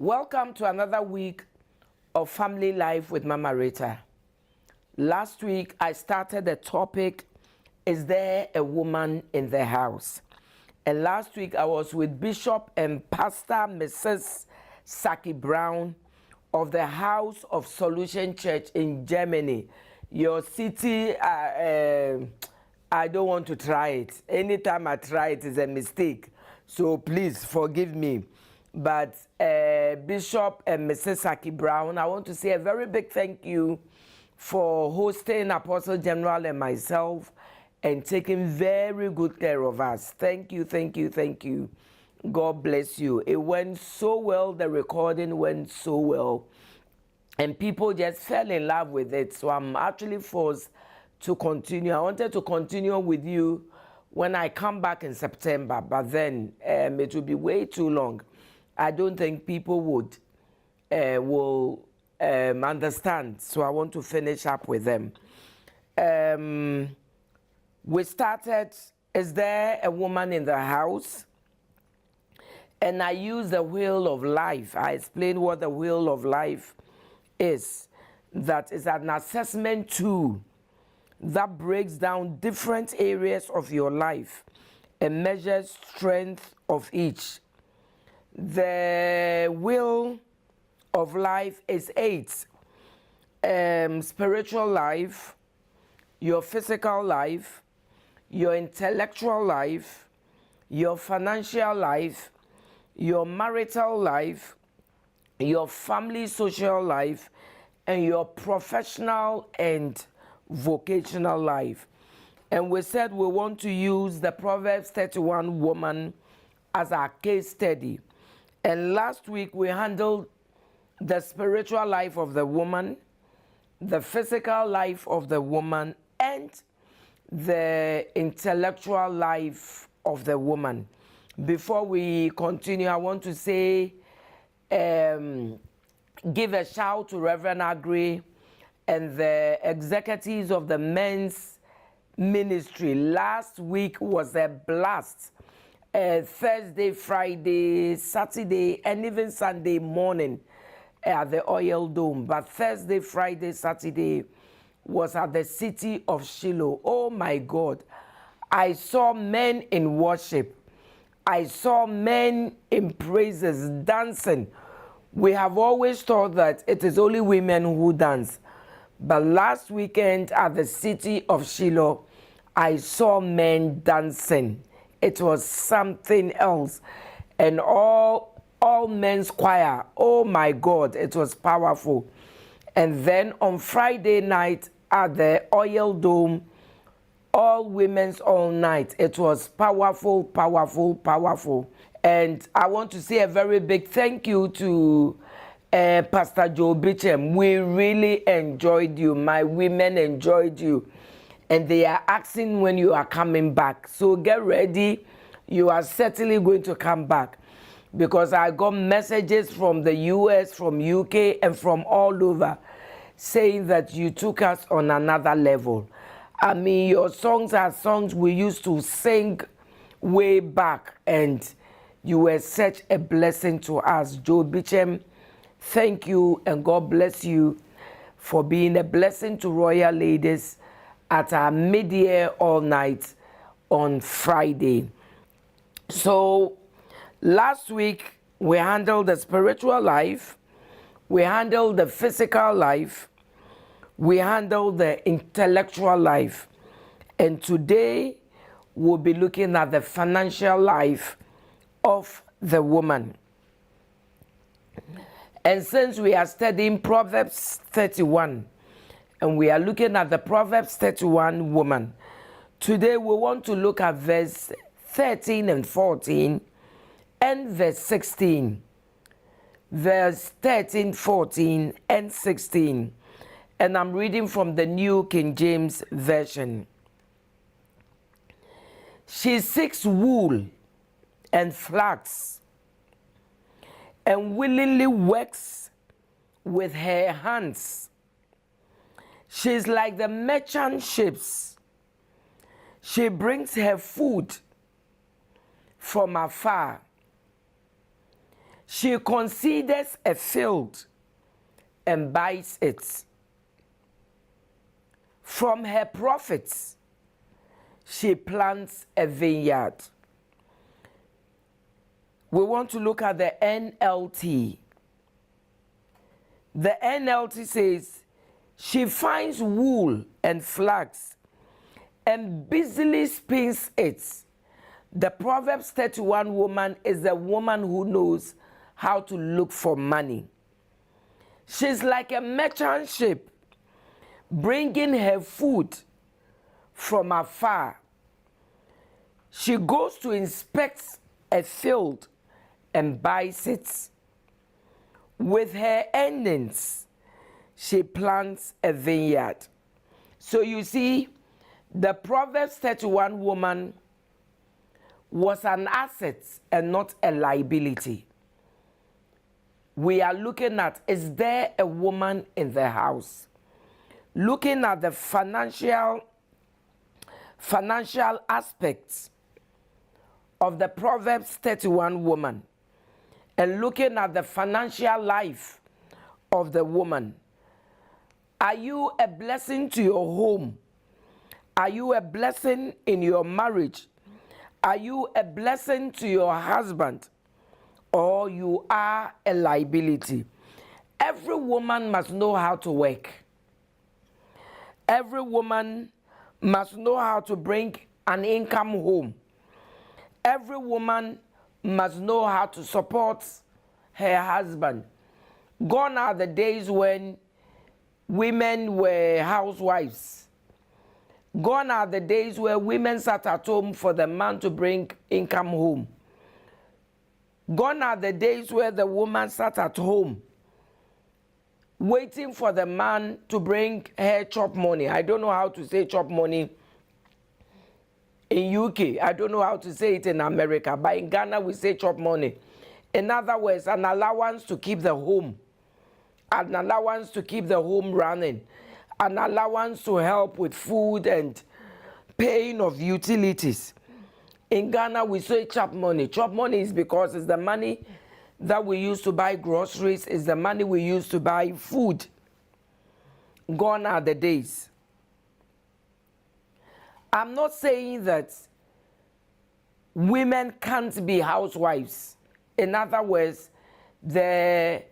Welcome to another week of Family Life with Mama Rita. Last week I started the topic, is there a woman in the house? And last week I was with Bishop and Pastor Mrs. Saki Brown of the House of Solution Church in Germany. Your city, I don't want to try it. Anytime I try it is a mistake. So please forgive me. But Bishop and Mrs. Saki Brown, I want to say a very big thank you for hosting Apostle General and myself and taking very good care of us. Thank you, thank you, thank you. God bless you. It went so well. The recording went so well. And people just fell in love with it. So I'm actually forced to continue. I wanted to continue with you when I come back in September, but then it will be way too long. I don't think people will understand. So I want to finish up with them. We started, is there a woman in the house? And I use the wheel of life. I explained what the wheel of life is. That is an assessment tool that breaks down different areas of your life and measures strength of each. The wheel of life is 8. Spiritual life, your physical life, your intellectual life, your financial life, your marital life, your family social life, and your professional and vocational life. And we said we want to use the Proverbs 31 woman as our case study. And last week we handled the spiritual life of the woman, the physical life of the woman, and the intellectual life of the woman. Before we continue, I want to say, give a shout to Reverend Agri and the executives of the men's ministry. Last week was a blast. Thursday, Friday, Saturday, and even Sunday morning at the Oil Dome. But Thursday, Friday, Saturday was at the city of Shiloh. Oh my God. I saw men in worship. I saw men in praises, dancing. We have always thought that it is only women who dance. But last weekend at the city of Shiloh, I saw men dancing. It was something else. And all men's choir, oh my God, it was powerful. And then on Friday night at the Oil Dome, all women's all night. It was powerful, powerful, powerful. And I want to say a very big thank you to Pastor Joe Bichem. We really enjoyed you. My women enjoyed you. And they are asking when you are coming back. So get ready. You are certainly going to come back. Because I got messages from the US, from UK, and from all over saying that you took us on another level. I mean, your songs are songs we used to sing way back. And you were such a blessing to us. Joe Bichem, thank you and God bless you for being a blessing to Royal Ladies at our mid-year all night on Friday. So last week we handled the spiritual life, we handled the physical life, we handled the intellectual life, and today we'll be looking at the financial life of the woman. And since we are studying Proverbs 31, and we are looking at the Proverbs 31 woman, today we want to look at verse 13 and 14 and verse 16. Verse 13, 14, and 16. And I'm reading from the New King James Version. She seeks wool and flax, and willingly works with her hands. She's like the merchant ships. She brings her food from afar. She considers a field and buys it. From her profits, she plants a vineyard. We want to look at the NLT. The NLT says, she finds wool and flax and busily spins it. The Proverbs 31 woman is a woman who knows how to look for money. She's like a merchant ship, bringing her food from afar. She goes to inspect a field and buys it. With her earnings, she plants a vineyard. So you see, the Proverbs 31 woman was an asset and not a liability. We are looking at, is there a woman in the house? Looking at the financial aspects of the Proverbs 31 woman, and looking at the financial life of the woman. Are you a blessing to your home? Are you a blessing in your marriage? Are you a blessing to your husband? Or you are a liability? Every woman must know how to work. Every woman must know how to bring an income home. Every woman must know how to support her husband. Gone are the days when women were housewives. Gone are the days where women sat at home for the man to bring income home. Gone are the days where the woman sat at home waiting for the man to bring her chop money. I don't know how to say chop money in UK. I don't know how to say it in America, but in Ghana we say chop money. In other words, an allowance to keep the home, an allowance to keep the home running, an allowance to help with food and paying of utilities. In Ghana we say chop money. Chop money is because it's the money that we use to buy groceries, it's the money we use to buy food. Gone are the days. I'm not saying that women can't be housewives. In other words, there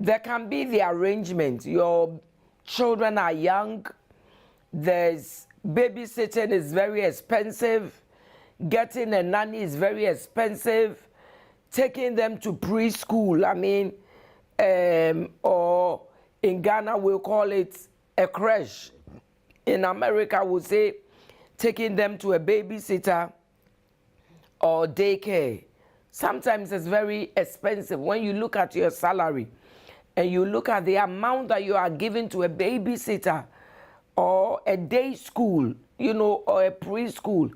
can be the arrangement. Your children are young. There's babysitting is very expensive. Getting a nanny is very expensive. Taking them to preschool, or in Ghana we'll call it a creche. In America we'll say taking them to a babysitter or daycare. Sometimes it's very expensive. When you look at your salary and you look at the amount that you are giving to a babysitter or a day school, or a preschool,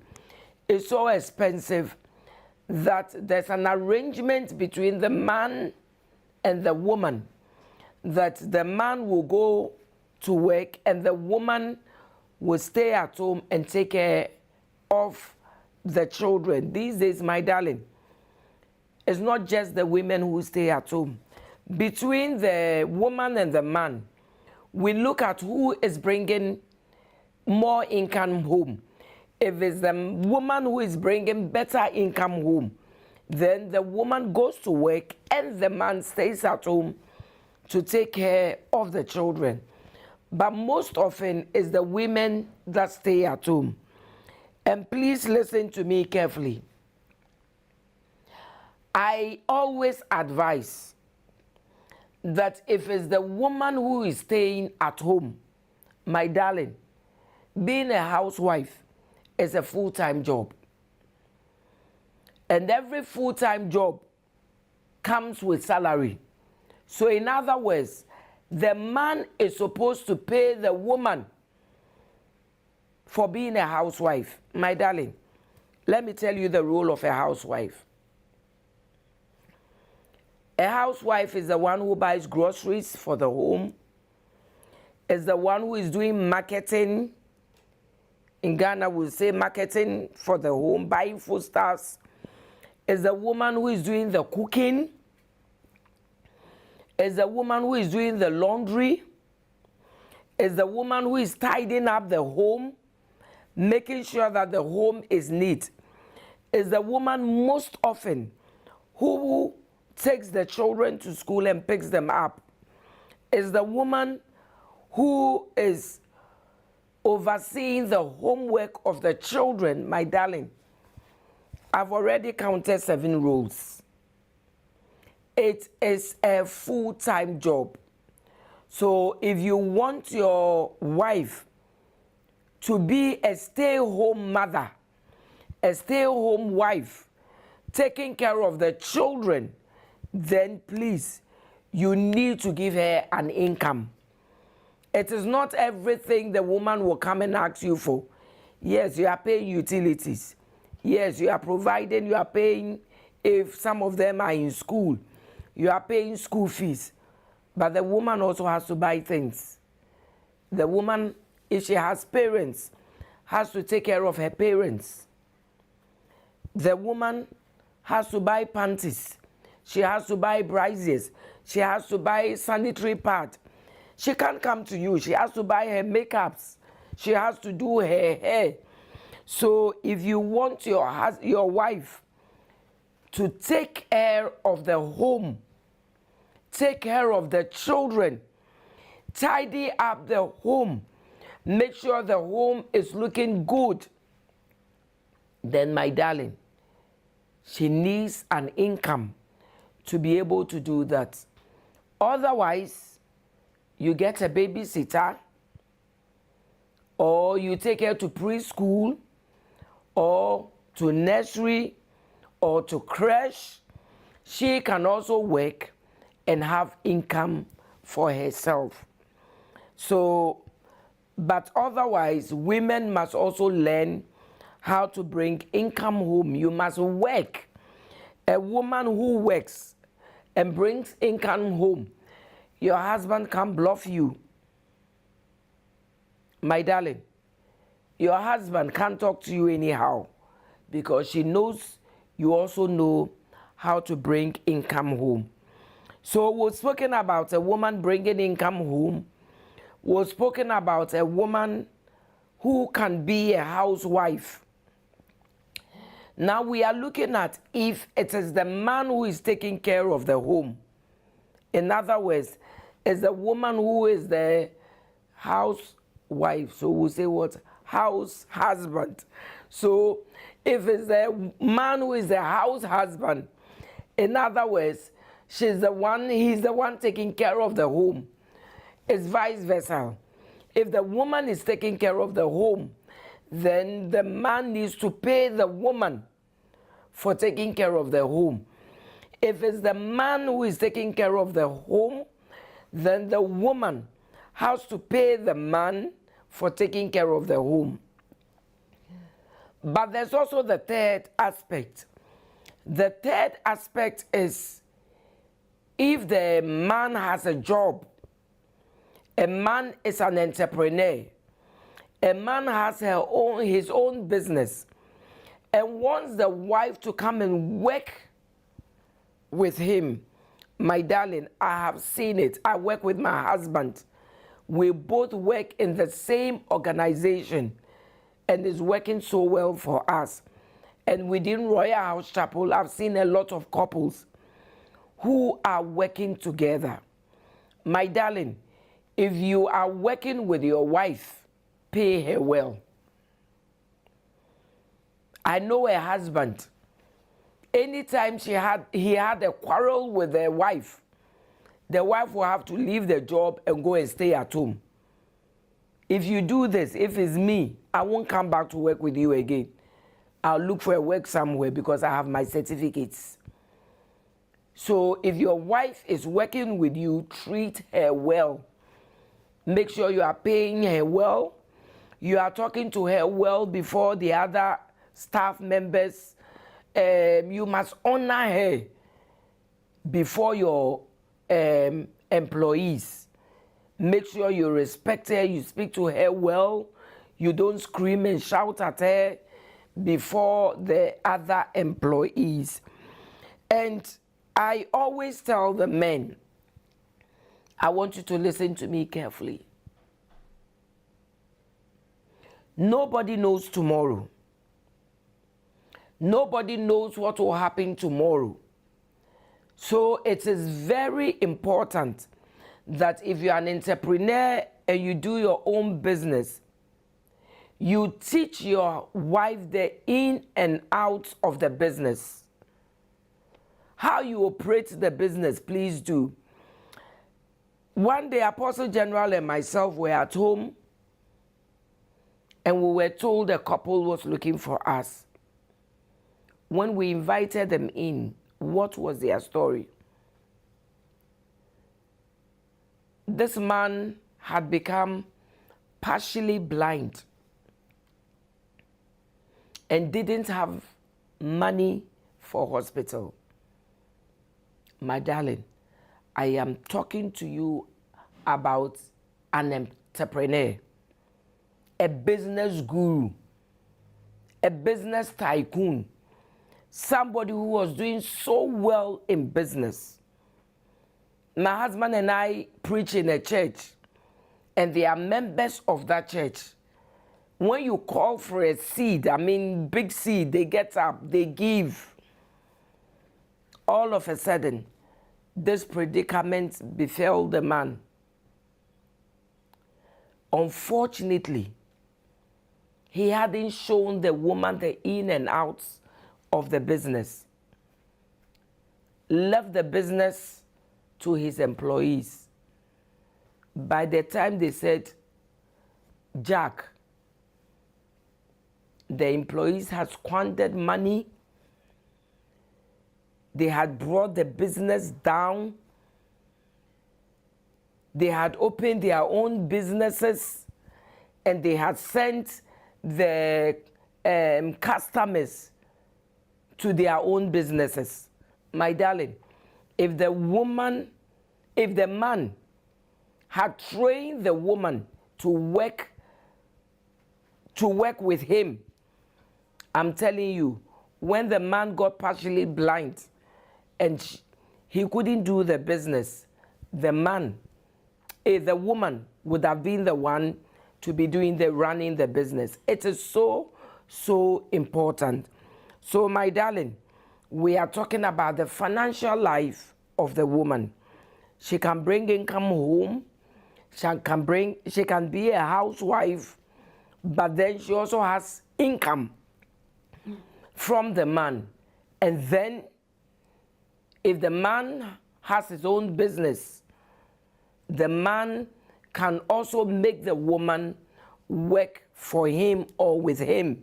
it's so expensive that there's an arrangement between the man and the woman, that the man will go to work and the woman will stay at home and take care of the children. These days, my darling, it's not just the women who stay at home. Between the woman and the man, we look at who is bringing more income home. If it's the woman who is bringing better income home, then the woman goes to work and the man stays at home to take care of the children. But most often it's the women that stay at home. And please listen to me carefully. I always advise that if it's the woman who is staying at home, my darling, being a housewife is a full-time job. And every full-time job comes with salary. So in other words, the man is supposed to pay the woman for being a housewife. My darling, let me tell you the role of a housewife. A housewife is the one who buys groceries for the home, is the one who is doing marketing. In Ghana, we'll say marketing for the home, buying foodstuffs. Is the woman who is doing the cooking. Is the woman who is doing the laundry. Is the woman who is tidying up the home, making sure that the home is neat. Is the woman most often who takes the children to school and picks them up. Is the woman who is overseeing the homework of the children. My darling, I've already counted 7 roles. It is a full-time job. So if you want your wife to be a stay-home mother, a stay-home wife, taking care of the children, then please, you need to give her an income. It is not everything the woman will come and ask you for. Yes, you are paying utilities. Yes, you are providing, you are paying, if some of them are in school, you are paying school fees. But the woman also has to buy things. The woman, if she has parents, has to take care of her parents. The woman has to buy panties. She has to buy braziers. She has to buy sanitary pad. She can't come to you. She has to buy her makeups. She has to do her hair. So if you want your wife to take care of the home, take care of the children, tidy up the home, make sure the home is looking good, then my darling, she needs an income to be able to do that. Otherwise, you get a babysitter, or you take her to preschool, or to nursery, or to creche. She can also work and have income for herself. So, but otherwise, women must also learn how to bring income home. You must work. A woman who works and brings income home, your husband can't bluff you. My darling, your husband can't talk to you anyhow, because she knows you also know how to bring income home. So we've spoken about a woman bringing income home. We've spoken about a woman who can be a housewife. Now we are looking at if it is the man who is taking care of the home. In other words, it's the woman who is the housewife. So we'll say what? House husband. So if it's the man who is the house husband, in other words, he's the one taking care of the home. It's vice versa. If the woman is taking care of the home, then the man needs to pay the woman for taking care of the home. If it's the man who is taking care of the home, then the woman has to pay the man for taking care of the home. But there's also the third aspect. The third aspect is if the man has a job, a man is an entrepreneur, a man has his own business, and wants the wife to come and work with him. My darling, I have seen it. I work with my husband. We both work in the same organization, and it's working so well for us. And within Royal House Chapel, I've seen a lot of couples who are working together. My darling, if you are working with your wife, pay her well. I know a husband, anytime he had a quarrel with the wife will have to leave the job and go and stay at home. If you do this, if it's me, I won't come back to work with you again. I'll look for a work somewhere because I have my certificates. So if your wife is working with you, treat her well. Make sure you are paying her well. You are talking to her well before the other staff members. You must honor her before your employees. Make sure you respect her, you speak to her well, you don't scream and shout at her before the other employees. And I always tell the men, I want you to listen to me carefully. Nobody knows tomorrow. Nobody knows what will happen tomorrow. So it is very important that if you're an entrepreneur and you do your own business, you teach your wife the in and out of the business. How you operate the business, please do. One day, Apostle General and myself were at home, and we were told a couple was looking for us. When we invited them in, what was their story? This man had become partially blind and didn't have money for hospital. My darling, I am talking to you about an entrepreneur, a business guru, a business tycoon, somebody who was doing so well in business. My husband and I preach in a church, and they are members of that church. When you call for a seed, I mean big seed, they get up, they give. All of a sudden, this predicament befell the man. Unfortunately, he hadn't shown the woman the in and outs of the business. Left the business to his employees. By the time they said, Jack, the employees had squandered money. They had brought the business down. They had opened their own businesses, and they had sent the customers to their own businesses. My darling, if the man had trained the woman to work with him, I'm telling you, when the man got partially blind and he couldn't do the business, the woman would have been the one to be running the business. It is so, so important. So, my darling, we are talking about the financial life of the woman. She can bring income home. She can be a housewife, but then she also has income from the man. And then if the man has his own business, the man can also make the woman work for him or with him.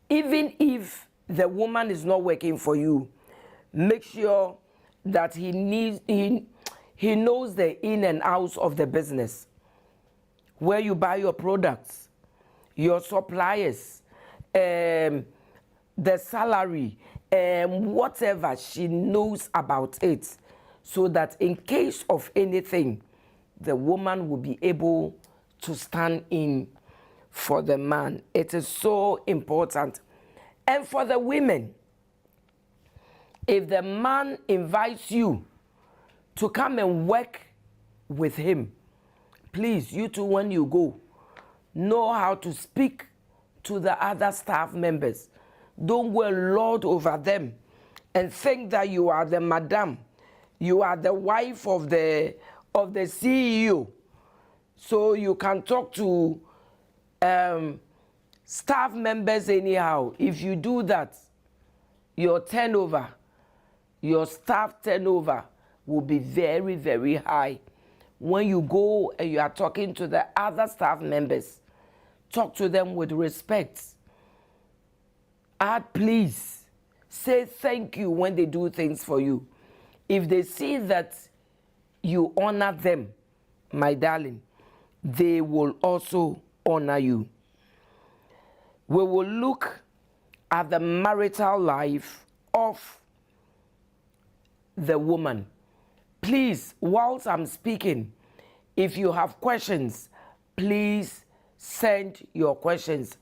Even if the woman is not working for you, make sure that he knows the in and outs of the business, where you buy your products, your suppliers, the salary, whatever. She knows about it, so that in case of anything, the woman will be able to stand in for the man. It is so important. And for the women, if the man invites you to come and work with him, please, you too, when you go, know how to speak to the other staff members. Don't go and lord over them and think that you are the madam. You are the wife of the CEO. So you can talk to staff members anyhow. If you do that, your staff turnover will be very, very high. When you go and you are talking to the other staff members, talk to them with respect. Add please. Say thank you when they do things for you. If they see that you honor them, my darling, they will also honor you. We will look at the marital life of the woman. Please, whilst I'm speaking, if you have questions, please send your questions.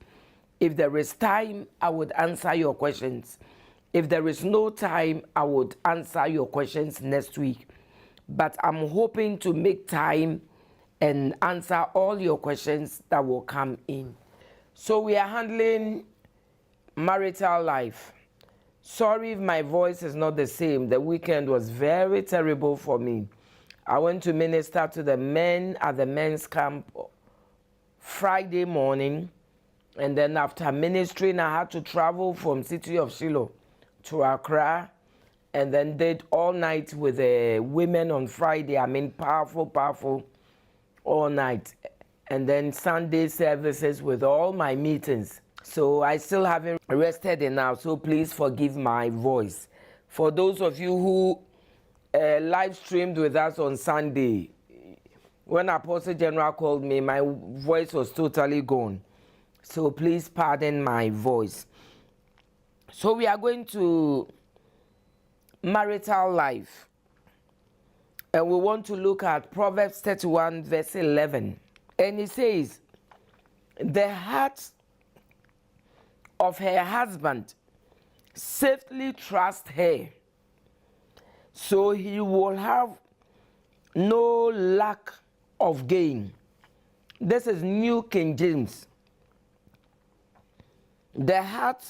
If there is time, I would answer your questions. If there is no time, I would answer your questions next week. but I'm hoping to make time and answer all your questions that will come in. So we are handling marital life. Sorry if my voice is not the same. The weekend was very terrible for me. I went to minister to the men at the men's camp Friday morning, and then after ministering, I had to travel from city of Shiloh to Accra, and then did all night with the women on Friday. I mean, powerful, all night. And then Sunday services with all my meetings. So I still haven't rested enough, so please forgive my voice. For those of you who live streamed with us on Sunday, when Apostle General called me, my voice was totally gone. So please pardon my voice. So we are going to marital life. And we want to look at Proverbs 31 verse 11. And it says, the heart of her husband safely trusts her, so he will have no lack of gain. This is New King James. The heart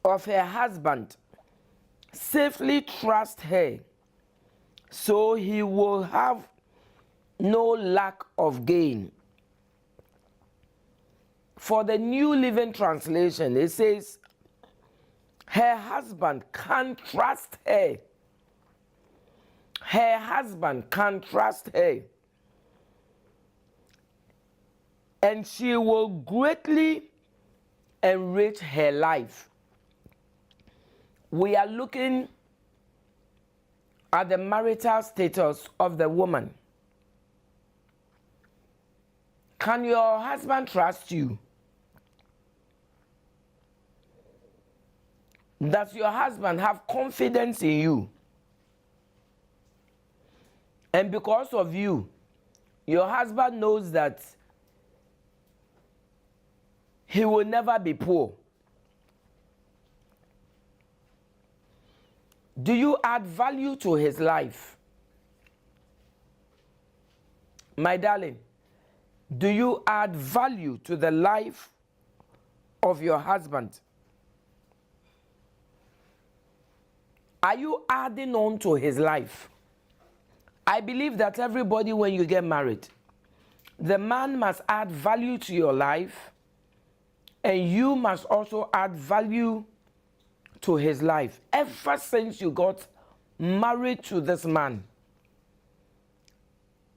of her husband safely trusts her, so he will have no lack of gain. For the New Living Translation, it says, her husband can trust her. Her husband can trust her, and she will greatly enrich her life. We are looking at the marital status of the woman. Can your husband trust you? Does your husband have confidence in you? And because of you, your husband knows that he will never be poor. Do you add value to his life? My darling, do you add value to the life of your husband? Are you adding on to his life? I believe that everybody, when you get married, the man must add value to your life, and you must also add value to his life. Ever since you got married to this man,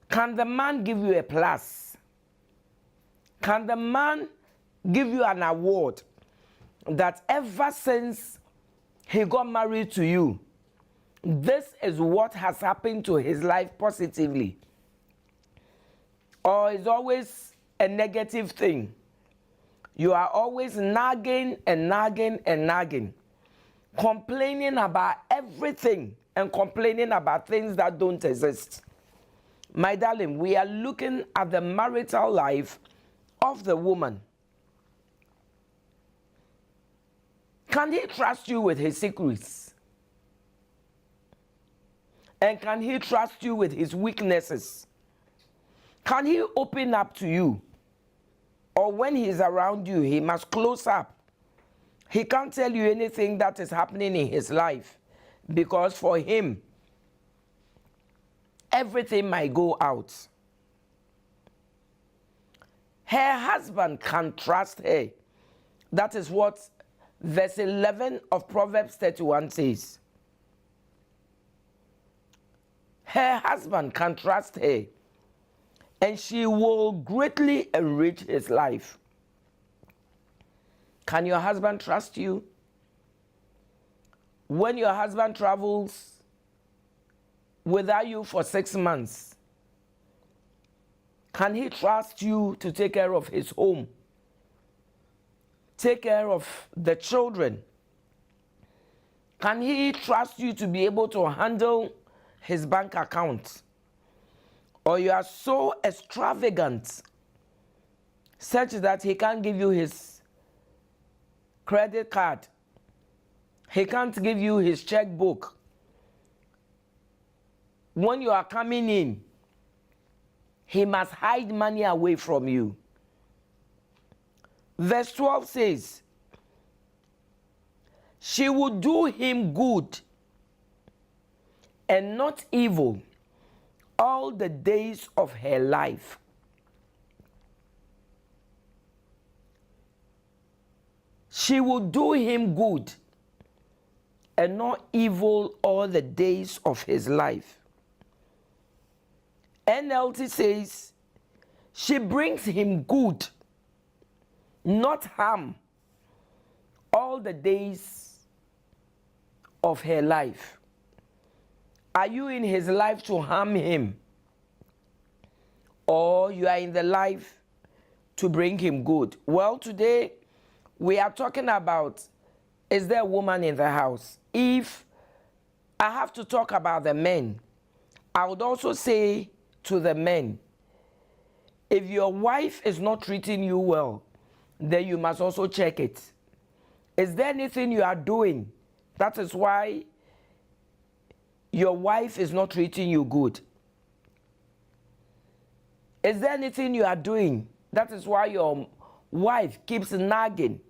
can the man give you a plus? Can the man give you an award that ever since he got married to you, this is what has happened to his life positively? Or is always a negative thing? You are always nagging and nagging and nagging, complaining about everything and complaining about things that don't exist. My darling, we are looking at the marital life of the woman. Can he trust you with his secrets? And can he trust you with his weaknesses? Can he open up to you? Or when he's around you, he must close up. He can't tell you anything that is happening in his life, because for him, everything might go out. Her husband can trust her. That is what verse 11 of Proverbs 31 says. Her husband can trust her, and she will greatly enrich his life. Can your husband trust you? When your husband travels without you for 6 months, can he trust you to take care of his home? Take care of the children? Can he trust you to be able to handle his bank account? Or you are so extravagant such that he can't give you his credit card, he can't give you his checkbook, when you are coming in, he must hide money away from you. Verse 12 says, she will do him good and not evil all the days of her life. She will do him good and not evil all the days of his life. NLT says, she brings him good, not harm, all the days of her life. Are you in his life to harm him? Or you are in the life to bring him good? Well, today we are talking about, is there a woman in the house? If I have to talk about the men, I would also say to the men, if your wife is not treating you well, then you must also check it. Is there anything you are doing that is why your wife is not treating you good? Is there anything you are doing that is why your wife keeps nagging?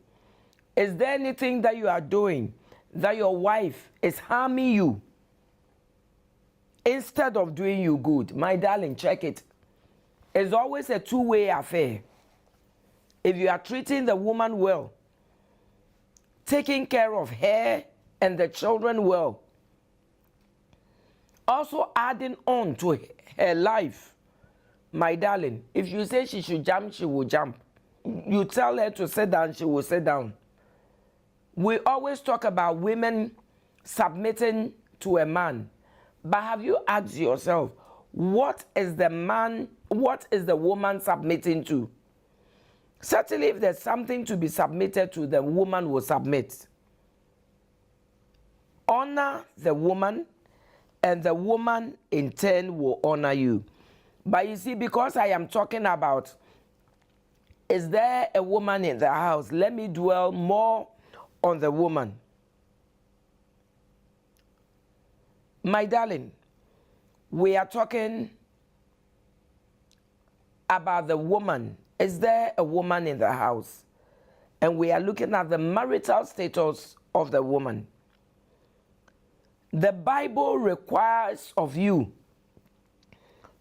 Is there anything that you are doing that your wife is harming you instead of doing you good? My darling, check it. It's always a two-way affair. If you are treating the woman well, taking care of her and the children well, also adding on to her life, my darling, if you say she should jump, she will jump. You tell her to sit down, she will sit down. We always talk about women submitting to a man. But have you asked yourself, what is the woman submitting to? Certainly, if there's something to be submitted to, the woman will submit. Honor the woman, and the woman in turn will honor you. But you see, because I am talking about, is there a woman in the house? Let me dwell more on the woman. My darling, we are talking about the woman. Is there a woman in the house? And we are looking at the marital status of the woman. The Bible requires of you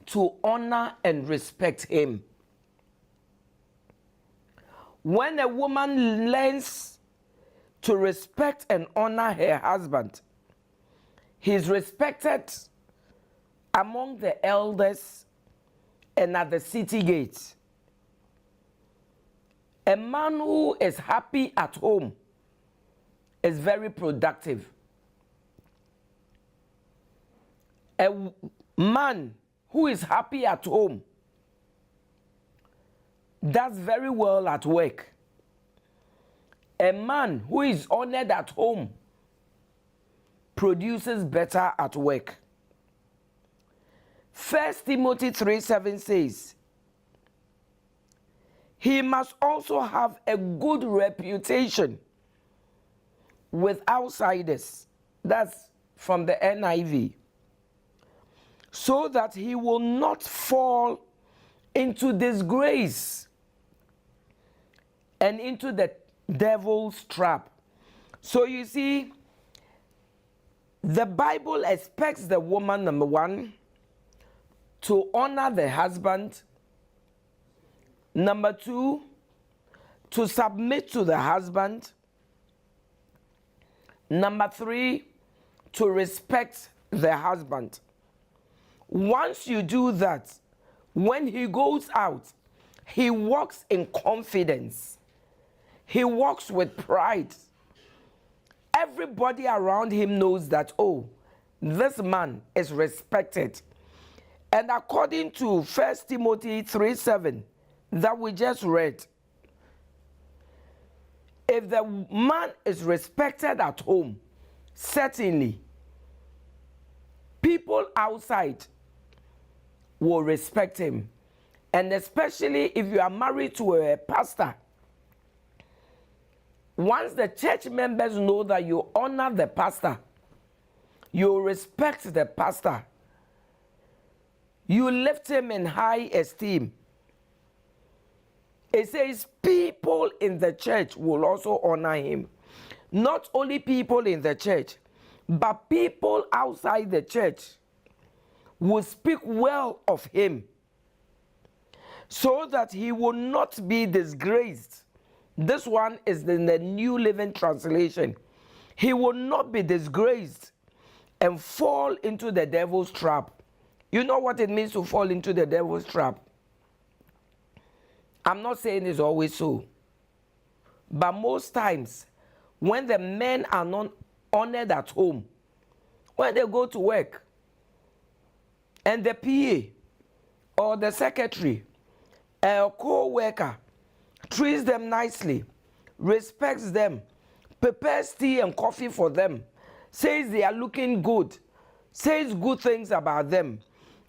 to honor and respect him. When a woman learns to respect and honor her husband, he is respected among the elders and at the city gates. A man who is happy at home is very productive. A man who is happy at home does very well at work. A man who is honored at home produces better at work. 1 Timothy 3:7 says, he must also have a good reputation with outsiders. That's from the NIV. So that he will not fall into disgrace and into the devil's trap. So you see, the Bible expects the woman, number one, to honor the husband. Number two, to submit to the husband. Number three, to respect the husband. Once you do that, when he goes out, he walks in confidence. He walks with pride. Everybody around him knows that, oh, this man is respected. And according to 1 Timothy 3:7 that we just read, if the man is respected at home, certainly people outside will respect him. And especially if you are married to a pastor, once the church members know that you honor the pastor, you respect the pastor, You lift him in high esteem. It says people in the church will also honor him. Not only people in the church, but people outside the church will speak well of him, so that he will not be disgraced. This one is in the New Living Translation. He will not be disgraced and fall into the devil's trap. You know what it means to fall into the devil's trap? I'm not saying it's always so, but most times when the men are not honored at home, when they go to work, and the PA or the secretary, a co-worker treats them nicely, respects them, prepares tea and coffee for them, says they are looking good, says good things about them.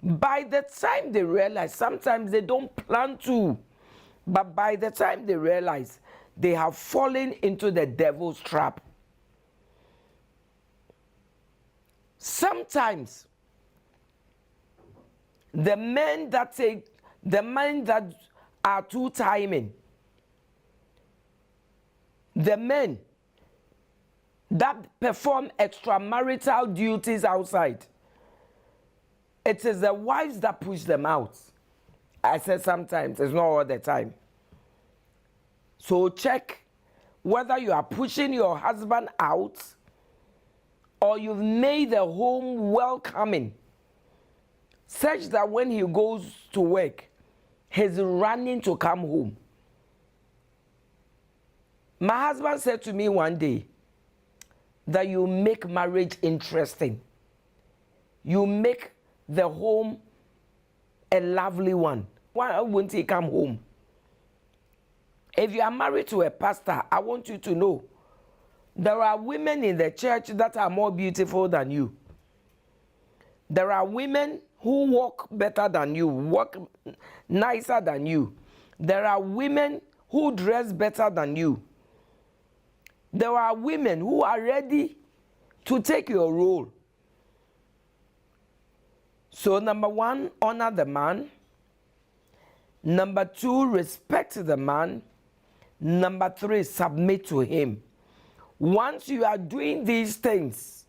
By the time they realize, sometimes they don't plan to, but by the time they realize, they have fallen into the devil's trap. Sometimes the men that are too timing, the men that perform extramarital duties outside, it is the wives that push them out. I said sometimes, it's not all the time. So check whether you are pushing your husband out or you've made the home welcoming, such that when he goes to work, he's running to come home. My husband said to me one day that you make marriage interesting. You make the home a lovely one. Why won't he come home? If you are married to a pastor, I want you to know there are women in the church that are more beautiful than you. There are women who walk better than you, walk nicer than you. There are women who dress better than you. There are women who are ready to take your role. So number one, honor the man. Number two, respect the man. Number three, submit to him. Once you are doing these things,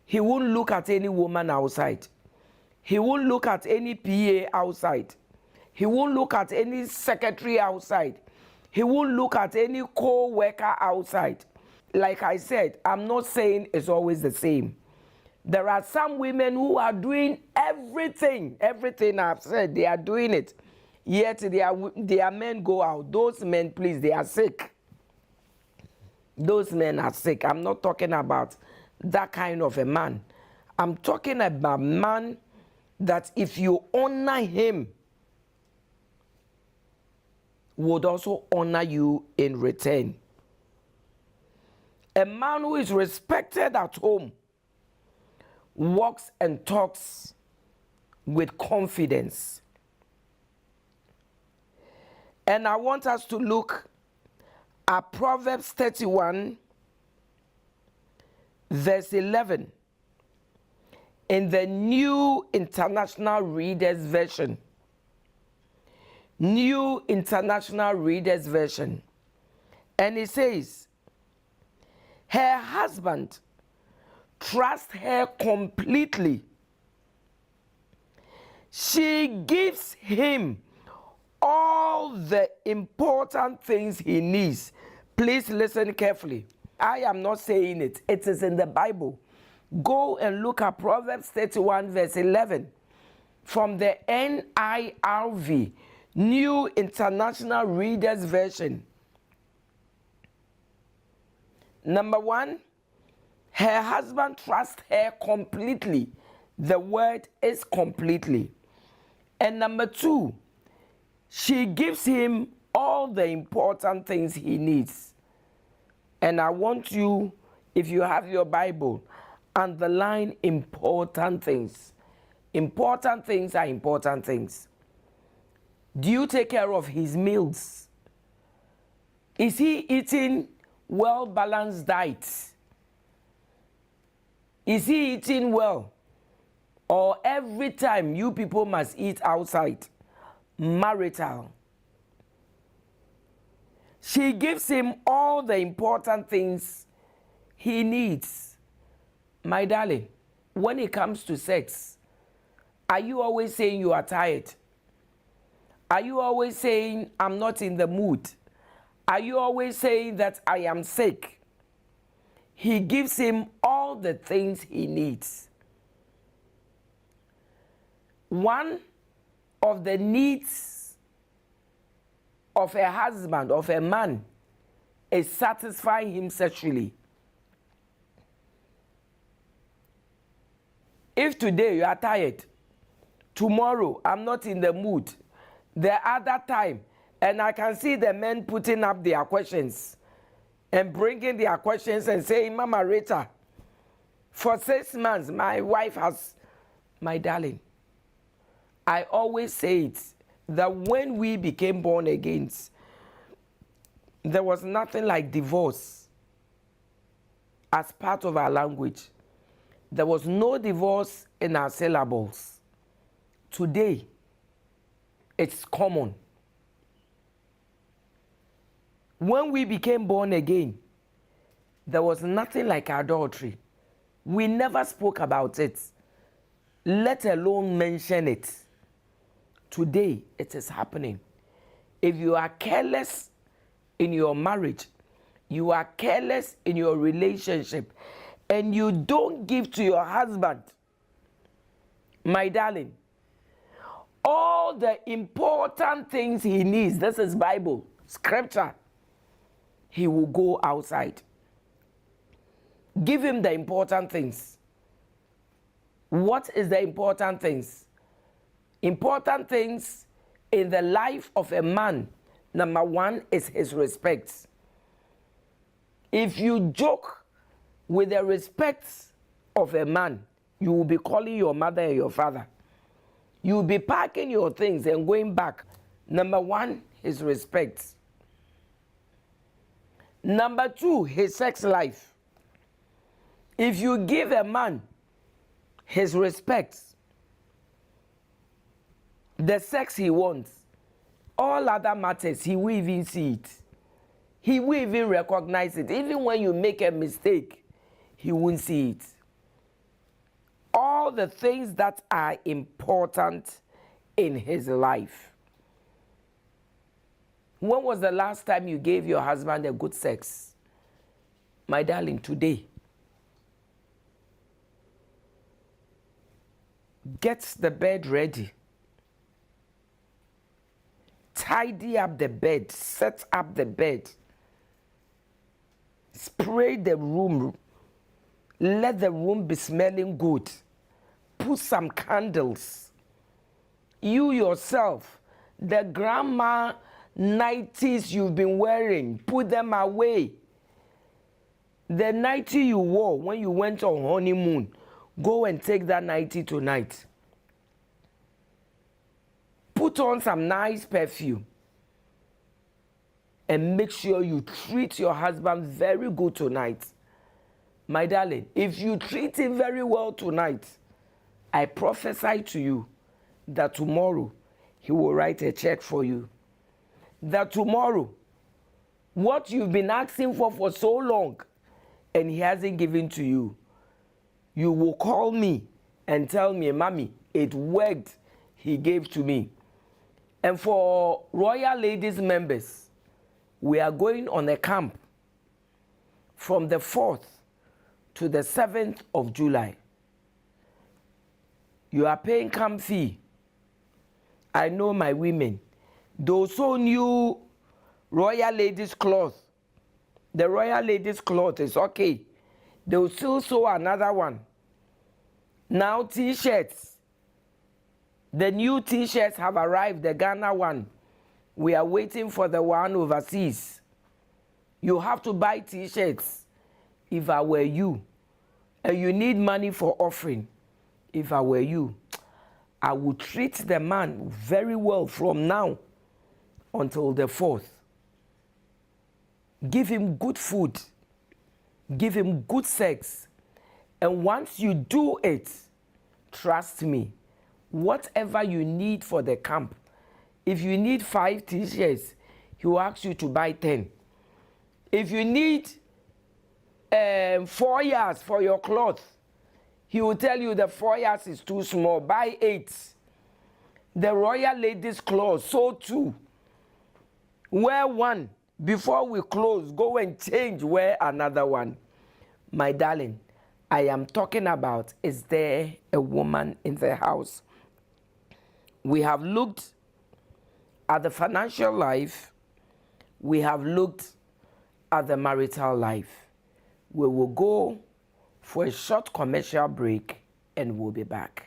he won't look at any woman outside. He won't look at any PA outside. He won't look at any secretary outside. He won't look at any co-worker outside. Like I said, I'm not saying it's always the same. There are some women who are doing everything I've said, they are doing it. Yet their men go out. Those men, please, they are sick. Those men are sick. I'm not talking about that kind of a man. I'm talking about a man that if you honor him, would also honor you in return. A man who is respected at home walks and talks with confidence. And I want us to look at Proverbs 31, verse 11, in the New International Reader's Version. New International Reader's Version. And it says, her husband trusts her completely. She gives him all the important things he needs. Please listen carefully. I am not saying it. It is in the Bible. Go and look at Proverbs 31, verse 11, from the NIRV, New International Reader's Version. Number one, her husband trusts her completely. The word is completely. And number two, she gives him all the important things he needs. And I want you, if you have your Bible, underline important things. Important things are important things. Do you take care of his meals? Is he eating well-balanced diet? Is he eating well? Or every time you people must eat outside? Marital. She gives him all the important things he needs. My darling, when it comes to sex, are you always saying you are tired? Are you always saying I'm not in the mood? Are you always saying that I am sick? He gives him all the things he needs. One of the needs of a husband, of a man, is satisfying him sexually. If today you are tired, tomorrow I'm not in the mood, the other time, and I can see the men putting up their questions and bringing their questions and saying, Mama Rita, for 6 months my wife has, my darling, I always say it, that when we became born again, there was nothing like divorce as part of our language. There was no divorce in our syllables. Today, it's common. When we became born again, there was nothing like adultery. We never spoke about it, let alone mention it. Today, it is happening. If you are careless in your marriage, you are careless in your relationship, and you don't give to your husband, my darling, all the important things he needs, this is Bible, scripture, he will go outside. Give him the important things. What is the important things? Important things in the life of a man, number one is his respect. If you joke with the respect of a man, you will be calling your mother and your father. You will be packing your things and going back. Number one, his respect. Number two, his sex life. If you give a man his respect, the sex he wants, all other matters, he will even see it. He will even recognize it. Even when you make a mistake, he won't see it. All the things that are important in his life. When was the last time you gave your husband a good sex? My darling, today. Get the bed ready. Tidy up the bed, set up the bed. Spray the room. Let the room be smelling good. Put some candles. You yourself, the grandma nighties you've been wearing, put them away. The nightie you wore when you went on honeymoon, go and take that nightie tonight. Put on some nice perfume and make sure you treat your husband very good tonight. My darling, if you treat him very well tonight, I prophesy to you that tomorrow he will write a check for you. That tomorrow, what you've been asking for so long and he hasn't given to you, you will call me and tell me, Mommy, it worked, he gave to me. And for Royal Ladies members, we are going on a camp from the 4th to the 7th of July. You are paying camp fee. I know my women. Those who knew Royal Ladies cloth, the Royal Ladies cloth is okay. They will still sew another one. Now t-shirts. The new t-shirts have arrived, the Ghana one. We are waiting for the one overseas. You have to buy t-shirts. If I were you, and you need money for offering, if I were you, I would treat the man very well from now until the 4th. Give him good food. Give him good sex. And once you do it, trust me, whatever you need for the camp, if you need 5 t-shirts, he will ask you to buy 10. If you need 4 yards for your cloth, he will tell you the 4 yards is too small, buy 8. The royal ladies' clothes, so too. Wear one. Before we close, go and change, wear another one. My darling, I am talking about, is there a woman in the house? We have looked at the financial life. We have looked at the marital life. We will go for a short commercial break and we'll be back.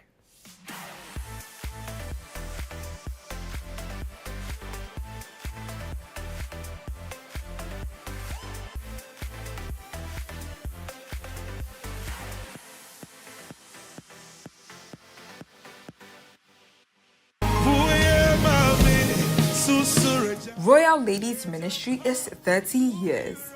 Royal Ladies Ministry is 30 years.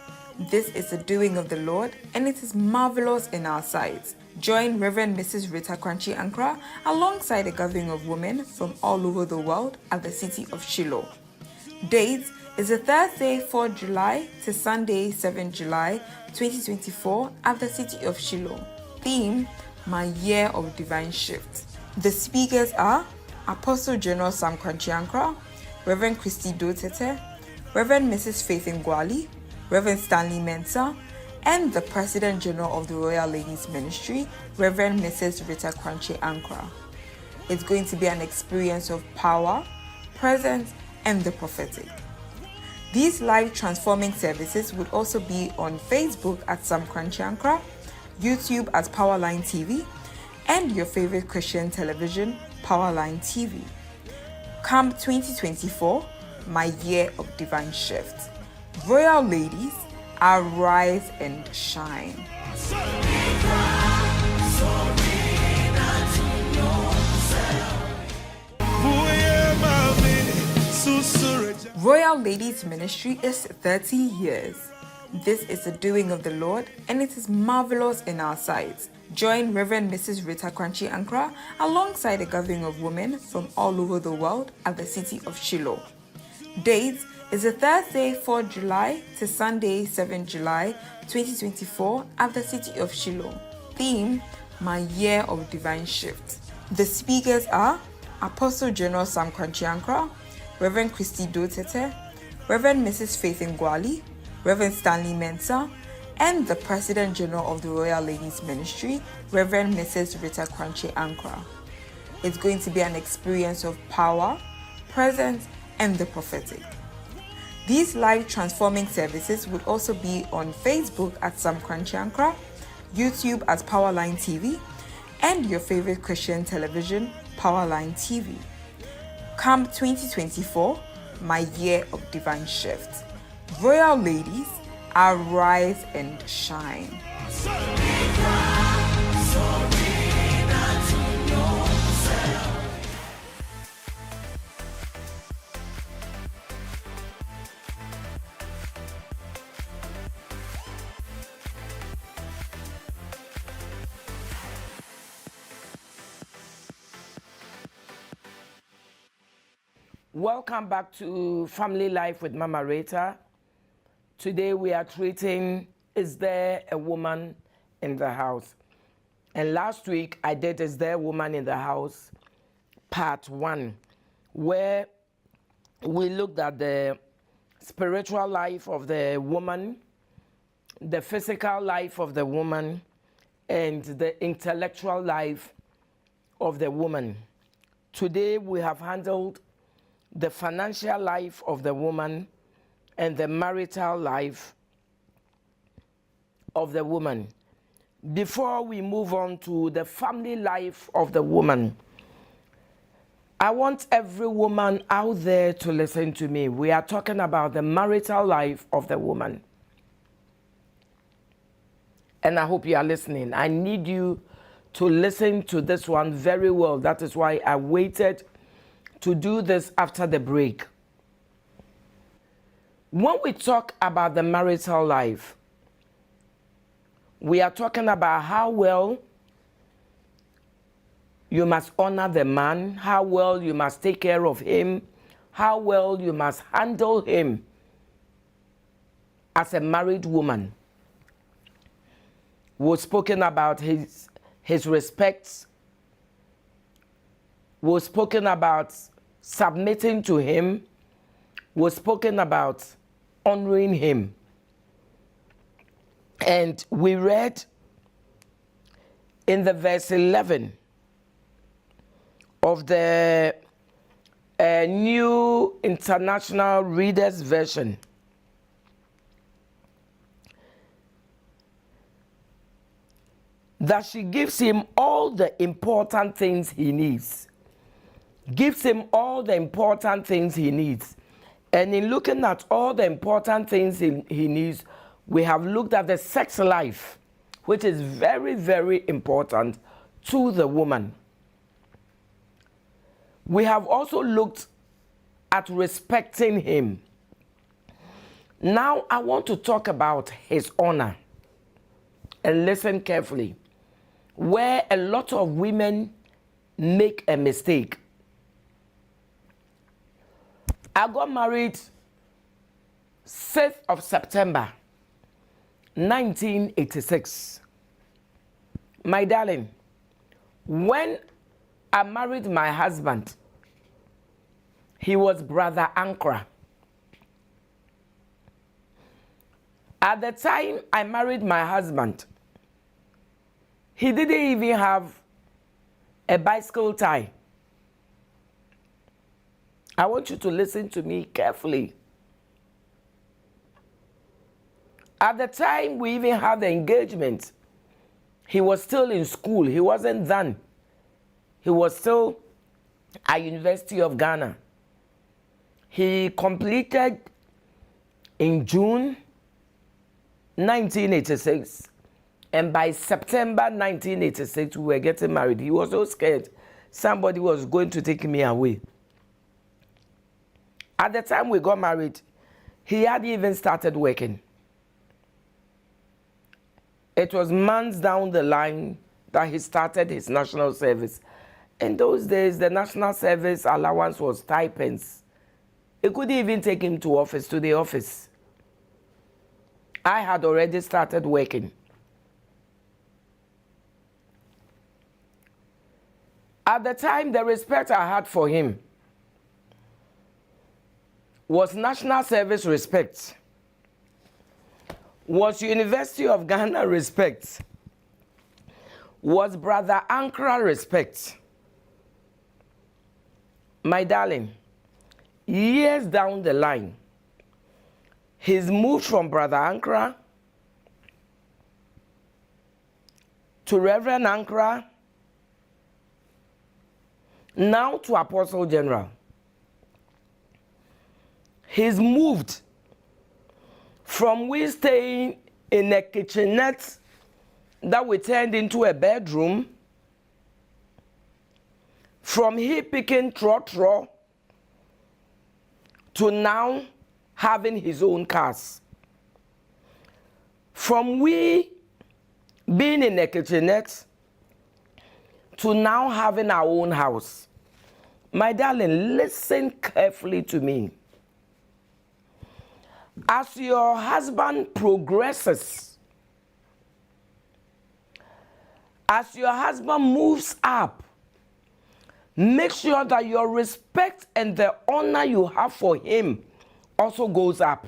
This is the doing of the Lord, and it is marvelous in our sight. Join Reverend Mrs. Rita Korankye-Ankrah alongside a gathering of women from all over the world at the city of Shiloh. Date is a Thursday, 4 July to Sunday, 7 July 2024 at the city of Shiloh. Theme, My Year of Divine Shift. The speakers are Apostle General Sam Korankye-Ankrah, Reverend Christy Dotete, Reverend Mrs. Faith Ngwali, Reverend Stanley Mensah, and the President General of the Royal Ladies Ministry, Reverend Mrs. Rita Korankye-Ankrah. It's going to be an experience of power, presence, and the prophetic. These live transforming services would also be on Facebook at Sam Korankye-Ankrah, YouTube at Powerline TV, and your favorite Christian television, Powerline TV. Camp 2024, My Year of Divine Shift. Royal Ladies, arise and shine. Royal Ladies Ministry is 30 years. This is the doing of the Lord, and it is marvelous in our sight. Join Reverend Mrs. Rita Korankye-Ankrah alongside a gathering of women from all over the world at the city of Shiloh. Date is a Thursday, 4 July to Sunday, 7 July 2024 at the city of Shiloh. Theme, My Year of Divine Shift. The speakers are Apostle General Sam Korankye-Ankrah, Reverend Christy Dotete, Reverend Mrs. Faith Ngwali, Reverend Stanley Mensah, and the President General of the Royal Ladies Ministry, Reverend Mrs. Rita Korankye-Ankrah. It's going to be an experience of power, presence, and the prophetic. These live transforming services would also be on Facebook at Sam Korankye-Ankrah, YouTube at Powerline TV, and your favorite Christian television, Powerline TV. Camp 2024, My Year of Divine Shift. Royal Ladies, arise and shine. Welcome back to Family Life with Mama Rita. Today we are treating, is there a woman in the house? And last week I did Is There a Woman in the House, part 1, where we looked at the spiritual life of the woman, the physical life of the woman, and the intellectual life of the woman. Today we have handled the financial life of the woman and the marital life of the woman. Before we move on to the family life of the woman, I want every woman out there to listen to me. We are talking about the marital life of the woman. And I hope you are listening. I need you to listen to this one very well. That is why I waited to do this after the break. When we talk about the marital life, we are talking about how well you must honor the man, how well you must take care of him, how well you must handle him as a married woman. We've spoken about his respect. We've spoken about submitting to him. We've spoken about honoring him. And we read in the verse 11 of the New International Reader's Version. That she gives him all the important things he needs. Gives him all the important things he needs. And in looking at all the important things he needs, we have looked at the sex life, which is very, very important to the woman. We have also looked at respecting him. Now I want to talk about his honor. And listen carefully. Where a lot of women make a mistake. I got married 6th of September, 1986. My darling, when I married my husband, he was Brother Ankrah. At the time I married my husband, he didn't even have a bicycle tie. I want you to listen to me carefully. At the time we even had the engagement, he was still in school. He wasn't done. He was still at University of Ghana. He completed in June 1986. And by September 1986, we were getting married. He was so scared somebody was going to take me away. At the time we got married, he hadn't even started working. It was months down the line that he started his national service. In those days, the national service allowance was stipends. It couldn't even take him to the office. I had already started working. At the time, the respect I had for him was national service respect, was University of Ghana respect, was Brother Ankrah respect. My darling, years down the line, he's moved from Brother Ankrah to Reverend Ankrah, now to Apostle General. He's moved from we staying in a kitchenette that we turned into a bedroom, from he picking trotro to now having his own cars. From we being in a kitchenette to now having our own house. My darling, listen carefully to me. As your husband progresses, as your husband moves up, make sure that your respect and the honor you have for him also goes up.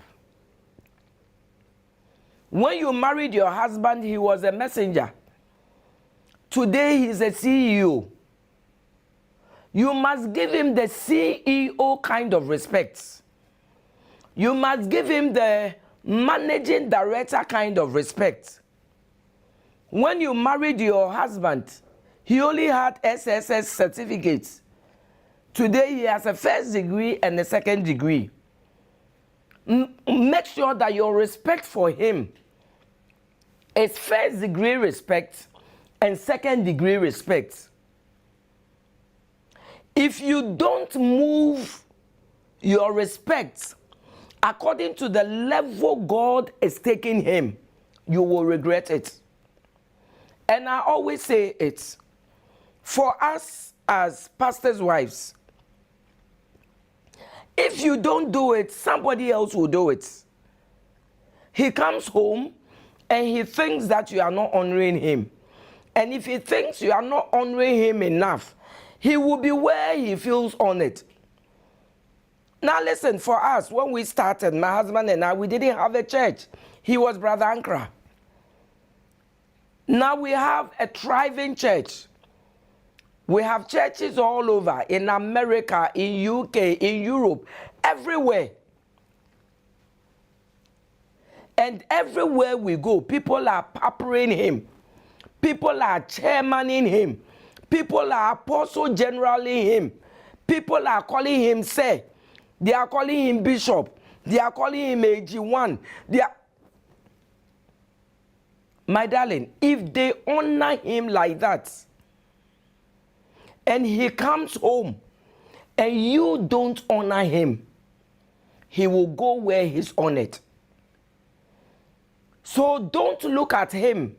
When you married your husband, he was a messenger. Today, he's a CEO. You must give him the CEO kind of respect. You must give him the managing director kind of respect. When you married your husband, he only had SSS certificates. Today, he has a first degree and a second degree. Make sure that your respect for him is first degree respect and second degree respect. If you don't move your respect according to the level God is taking him, you will regret it. And I always say it, for us as pastors' wives, if you don't do it, somebody else will do it. He comes home and he thinks that you are not honoring him. And if he thinks you are not honoring him enough, he will be where he feels honored. Now listen, for us, when we started, my husband and I, we didn't have a church. He was Brother Ankrah. Now we have a thriving church. We have churches all over, in America, in UK, in Europe, everywhere. And everywhere we go, people are pampering him. People are chairmaning him. People are apostle generaling him. People are calling him sir. They are calling him bishop. They are calling him AG1. My darling, if they honor him like that, and he comes home, and you don't honor him, he will go where he's honored. So don't look at him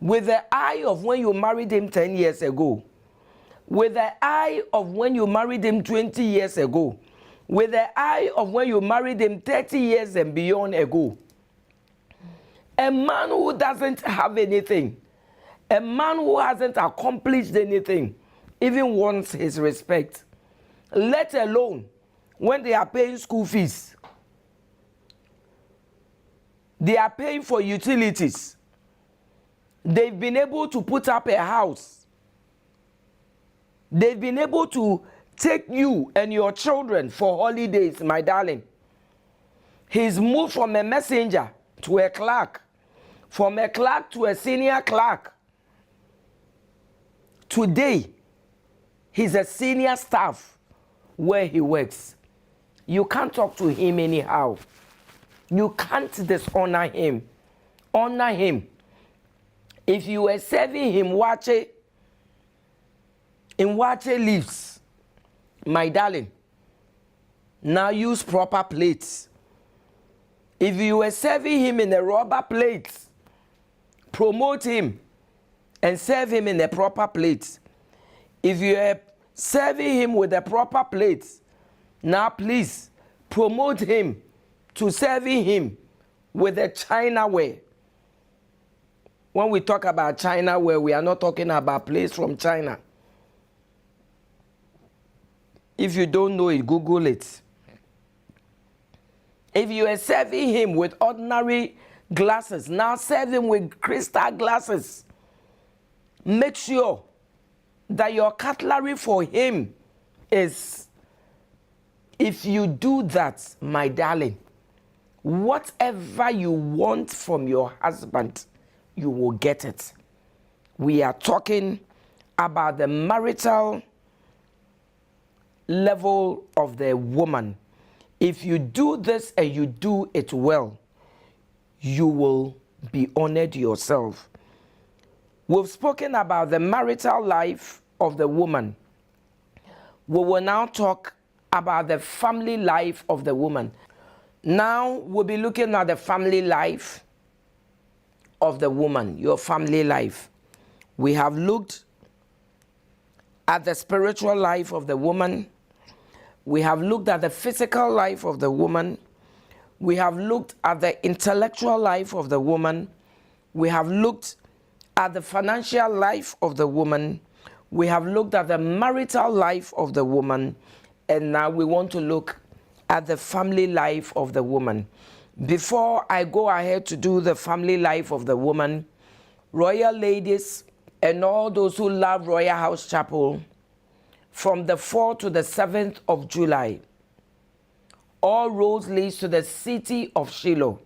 with the eye of when you married him 10 years ago, with the eye of when you married him 20 years ago, with the eye of when you married him 30 years and beyond ago. A man who doesn't have anything, a man who hasn't accomplished anything, even wants his respect, let alone when they are paying school fees. They are paying for utilities. They've been able to put up a house. They've been able to take you and your children for holidays, my darling. He's moved from a messenger to a clerk, from a clerk to a senior clerk. Today, he's a senior staff where he works. You can't talk to him anyhow. You can't dishonor him. Honor him. If you were serving him in wache leaves, my darling, now use proper plates. If you were serving him in a rubber plate, promote him and serve him in a proper plate. If you are serving him with a proper plate, now please promote him to serving him with a Chinaware. When we talk about Chinaware, we are not talking about plates from China. If you don't know it, Google it. If you are serving him with ordinary glasses, now serve him with crystal glasses. Make sure that your cutlery for him is, if you do that, my darling, whatever you want from your husband, you will get it. We are talking about the marital level of the woman. If you do this and you do it well, you will be honored yourself. We've spoken about the marital life of the woman. We will now talk about the family life of the woman. Now we'll be looking at the family life of the woman, your family life. We have looked at the spiritual life of the woman. We have looked at the physical life of the woman. We have looked at the intellectual life of the woman. We have looked at the financial life of the woman. We have looked at the marital life of the woman. And now we want to look at the family life of the woman. Before I go ahead to do the family life of the woman, royal ladies and all those who love Royal House Chapel, from the 4th to the 7th of July, all roads leads to the city of Shiloh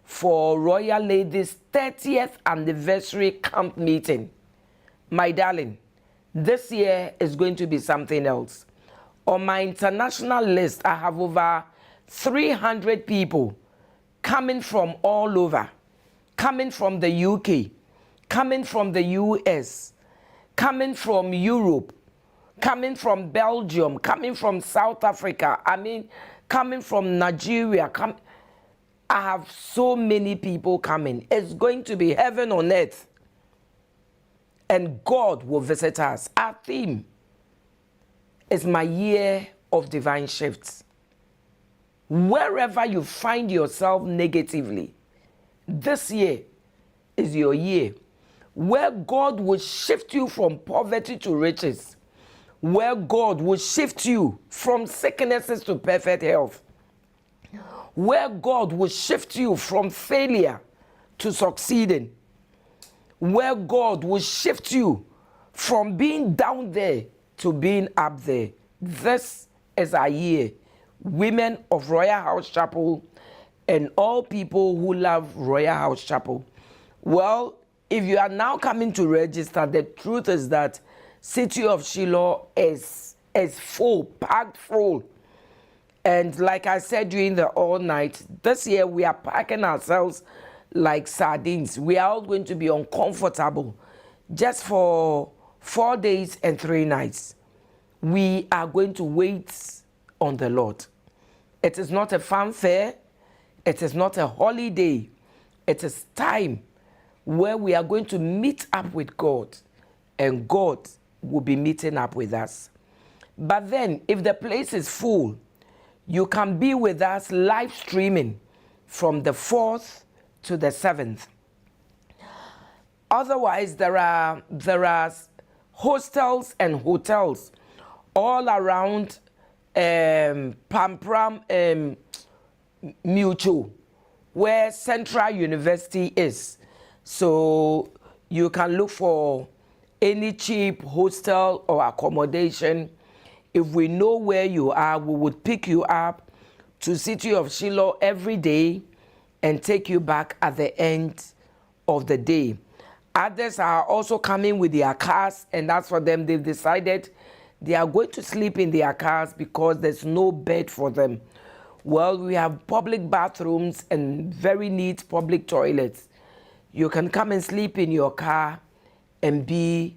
for Royal Ladies' 30th anniversary camp meeting. My darling, this year is going to be something else. On my international list, I have over 300 people coming from all over, coming from the UK, coming from the US, coming from Europe, coming from Belgium, coming from South Africa, coming from Nigeria. I have so many people coming. It's going to be heaven on earth. and God will visit us. Our theme is my year of divine shifts. Wherever you find yourself negatively, this year is your year where God will shift you from poverty to riches, where God will shift you from sicknesses to perfect health, where God will shift you from failure to succeeding, where God will shift you from being down there to being up there. This is our year. Women of Royal House Chapel and all people who love Royal House Chapel. Well, if you are now coming to register, the truth is that City of Shiloh is full, packed full. And like I said during the all night, this year we are packing ourselves like sardines. We are all going to be uncomfortable just for 4 days and 3 nights. We are going to wait on the Lord. It is not a fanfare. It is not a holiday. It is time where we are going to meet up with God, and God will be meeting up with us. But then, if the place is full, you can be with us live streaming from the 4th to the 7th. Otherwise, there are hostels and hotels all around Pampram Mutual, where Central University is. So you can look for any cheap hostel or accommodation. If we know where you are, we would pick you up to City of Shiloh every day and take you back at the end of the day. Others are also coming with their cars, and that's for them. They've decided they are going to sleep in their cars because there's no bed for them. Well, we have public bathrooms and very neat public toilets. You can come and sleep in your car and be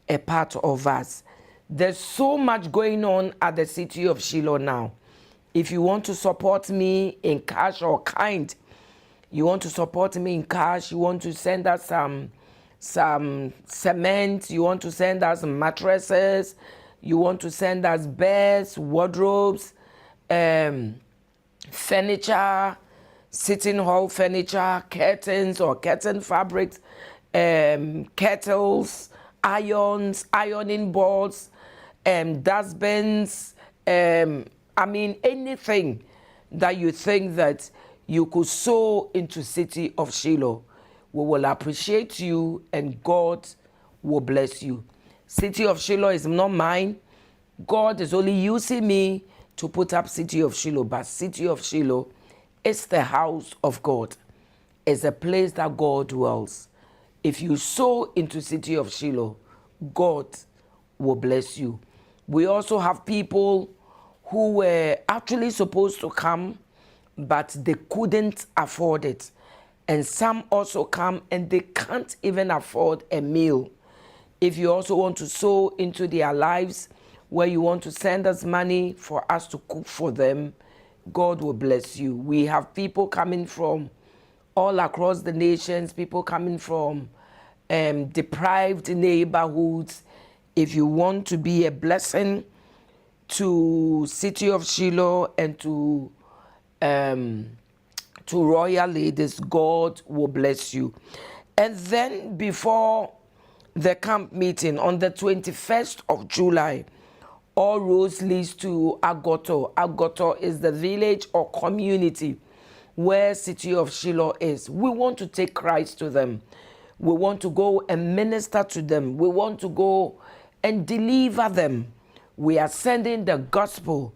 a part of us. There's so much going on at the City of Shiloh now. If you want to support me in cash or kind, you want to support me in cash, you want to send us some cement, you want to send us mattresses, you want to send us beds, wardrobes, furniture, sitting hall furniture, curtains or curtain fabrics, kettles, irons, ironing boards, dustbins, anything that you think that you could sow into City of Shiloh. We will appreciate you and God will bless you. City of Shiloh is not mine. God is only using me to put up City of Shiloh, but City of Shiloh is the house of God. It's a place that God dwells. If you sow into City of Shiloh, God will bless you. We also have people who were actually supposed to come, but they couldn't afford it. And some also come and they can't even afford a meal. If you also want to sow into their lives, where you want to send us money for us to cook for them, God will bless you. We have people coming from all across the nations, people coming from deprived neighborhoods. If you want to be a blessing to City of Shiloh and to Royal Ladies, God will bless you. And then before the camp meeting on the 21st of July, all roads leads to Agoto. Agoto is the village or community where City of Shiloh is. We want to take Christ to them. We want to go and minister to them. We want to go and deliver them. We are sending the gospel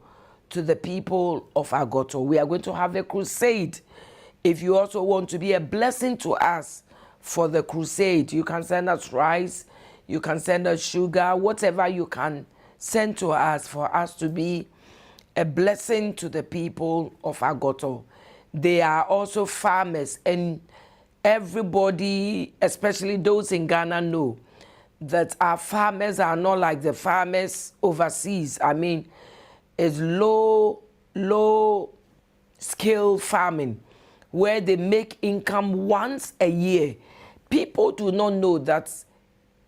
to the people of Agoto. We are going to have a crusade. If you also want to be a blessing to us for the crusade, you can send us rice, you can send us sugar, whatever you can send to us for us to be a blessing to the people of Agoto. They are also farmers, and everybody, especially those in Ghana, know that our farmers are not like the farmers overseas. It's low scale farming where they make income once a year. People do not know that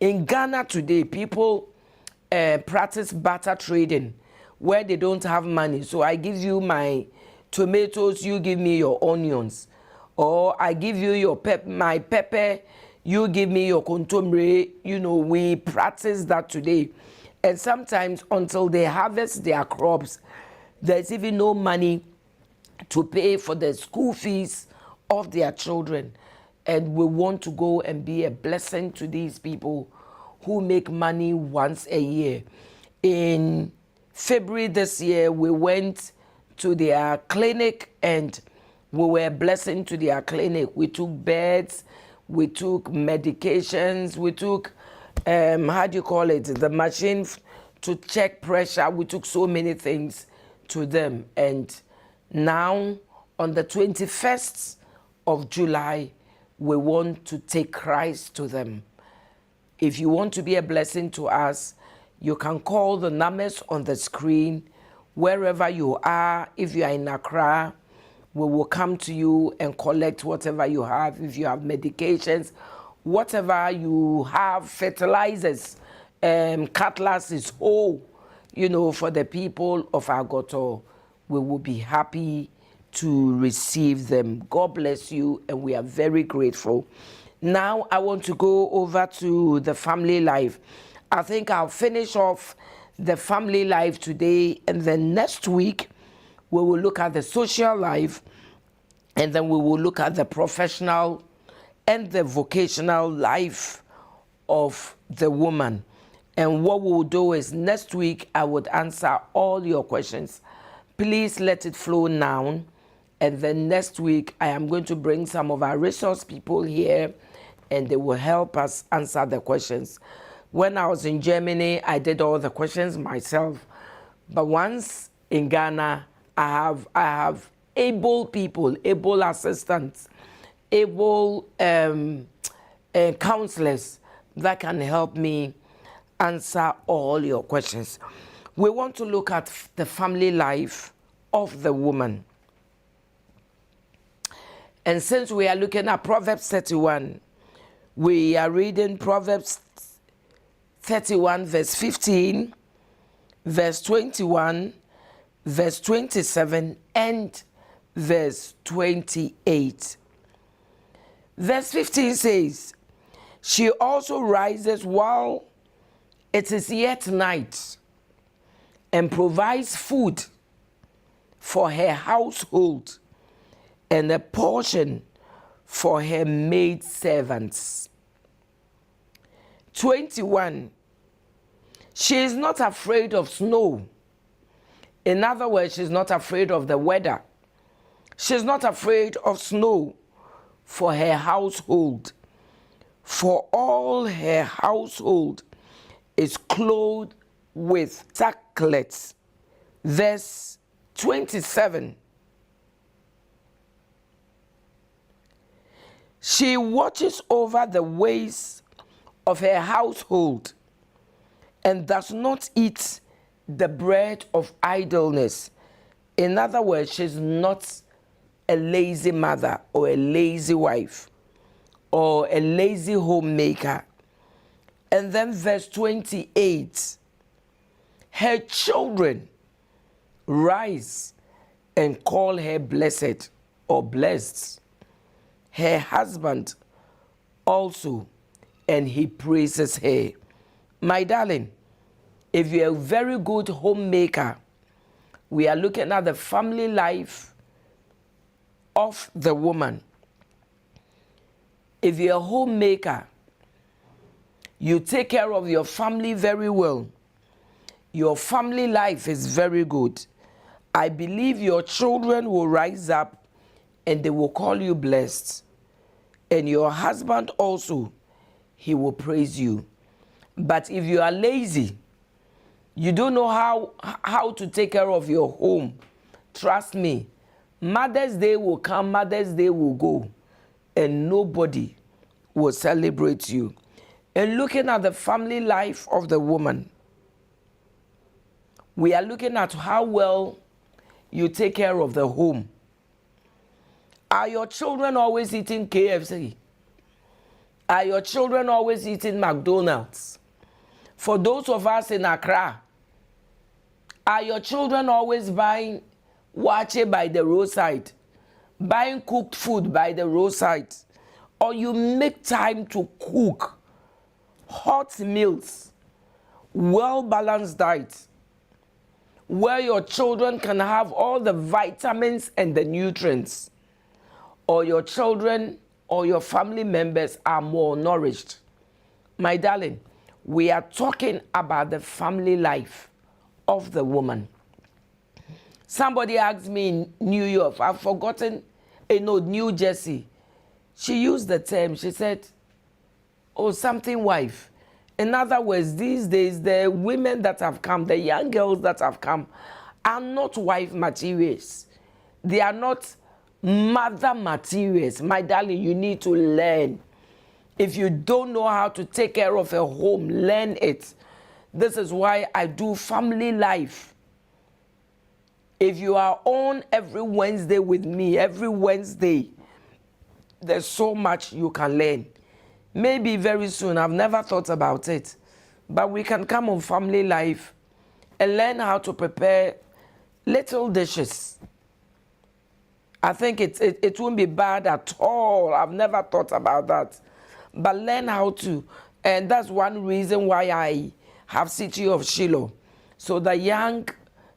In Ghana today, people practice barter trading where they don't have money. So I give you my tomatoes, you give me your onions. Or I give you my pepper, you give me your kontomire. You know, we practice that today. And sometimes until they harvest their crops, there's even no money to pay for the school fees of their children. And we want to go and be a blessing to these people who make money once a year. In February this year, we went to their clinic and we were a blessing to their clinic. We took beds, we took medications, we took, the machine to check pressure. We took so many things to them. And now, on the 21st of July, we want to take Christ to them. If you want to be a blessing to us, you can call the numbers on the screen wherever you are. If you are in Accra, we will come to you and collect whatever you have. If you have medications, whatever you have, fertilizers, cutlasses, for the people of Agoto, we will be happy to receive them. God bless you, and we are very grateful. Now I want to go over to the family life. I think I'll finish off the family life today, and then next week we will look at the social life, and then we will look at the professional and the vocational life of the woman. And what we'll do is next week I would answer all your questions. Please let it flow now. And then next week I am going to bring some of our resource people here, and they will help us answer the questions. When I was in Germany, I did all the questions myself. But once in Ghana, I have able people, able assistants, able counselors that can help me answer all your questions. We want to look at the family life of the woman. And since we are looking at Proverbs 31, we are reading Proverbs 31, verse 15, verse 21, verse 27, and verse 28. Verse 15 says, "She also rises while it is yet night and provides food for her household and a portion for her maid servants." 21, she is not afraid of snow. In other words, she's not afraid of the weather. She's not afraid of snow for her household, for all her household is clothed with sackcloth. Verse 27, she watches over the ways of her household and does not eat the bread of idleness. In other words, she's not a lazy mother or a lazy wife or a lazy homemaker. And then verse 28, her children rise and call her blessed or blessed. Her husband also, and he praises her. My darling, if you're a very good homemaker, we are looking at the family life of the woman. If you're a homemaker, you take care of your family very well. Your family life is very good. I believe your children will rise up and they will call you blessed. And your husband also, he will praise you. But if you are lazy, you don't know how to take care of your home, trust me, Mother's Day will come, Mother's Day will go, and nobody will celebrate you. And looking at the family life of the woman, we are looking at how well you take care of the home. Are your children always eating KFC? Are your children always eating McDonald's? For those of us in Accra, are your children always buying wache by the roadside? Buying cooked food by the roadside? Or you make time to cook hot meals, well-balanced diet, where your children can have all the vitamins and the nutrients, or your children or your family members are more nourished? My darling, we are talking about the family life of the woman. Somebody asked me in New York, I've forgotten, New Jersey. She used the term, she said, oh, something wife. In other words, these days, the women that have come, the young girls that have come, are not wife materials. They are not mother materials. My darling, you need to learn. If you don't know how to take care of a home, learn it. This is why I do family life. If you are on every Wednesday with me, every Wednesday, there's so much you can learn. Maybe very soon, I've never thought about it, but we can come on family life and learn how to prepare little dishes. I think it won't be bad at all. I've never thought about that. But learn how to. And that's one reason why I have City of Shiloh. So the young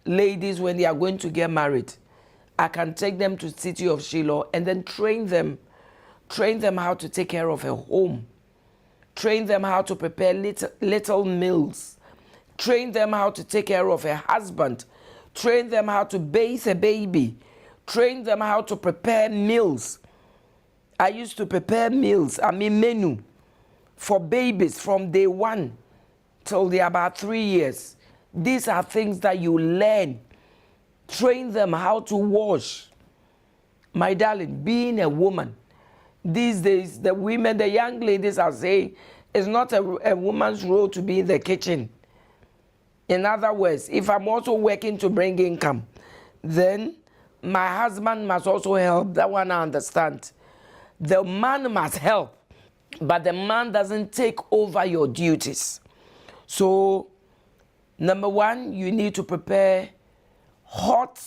ladies, when they are going to get married, I can take them to City of Shiloh and then train them how to take care of a home. Train them how to prepare little meals. Train them how to take care of a husband. Train them how to bathe a baby. Train them how to prepare meals. I used to prepare meals, menu, for babies from day 1 till they're about 3 years. These are things that you learn. Train them how to wash. My darling, being a woman, these days, the women, the young ladies are saying, it's not a woman's role to be in the kitchen. In other words, if I'm also working to bring income, then my husband must also help. That one I understand. The man must help, but the man doesn't take over your duties. So, number 1, you need to prepare hot,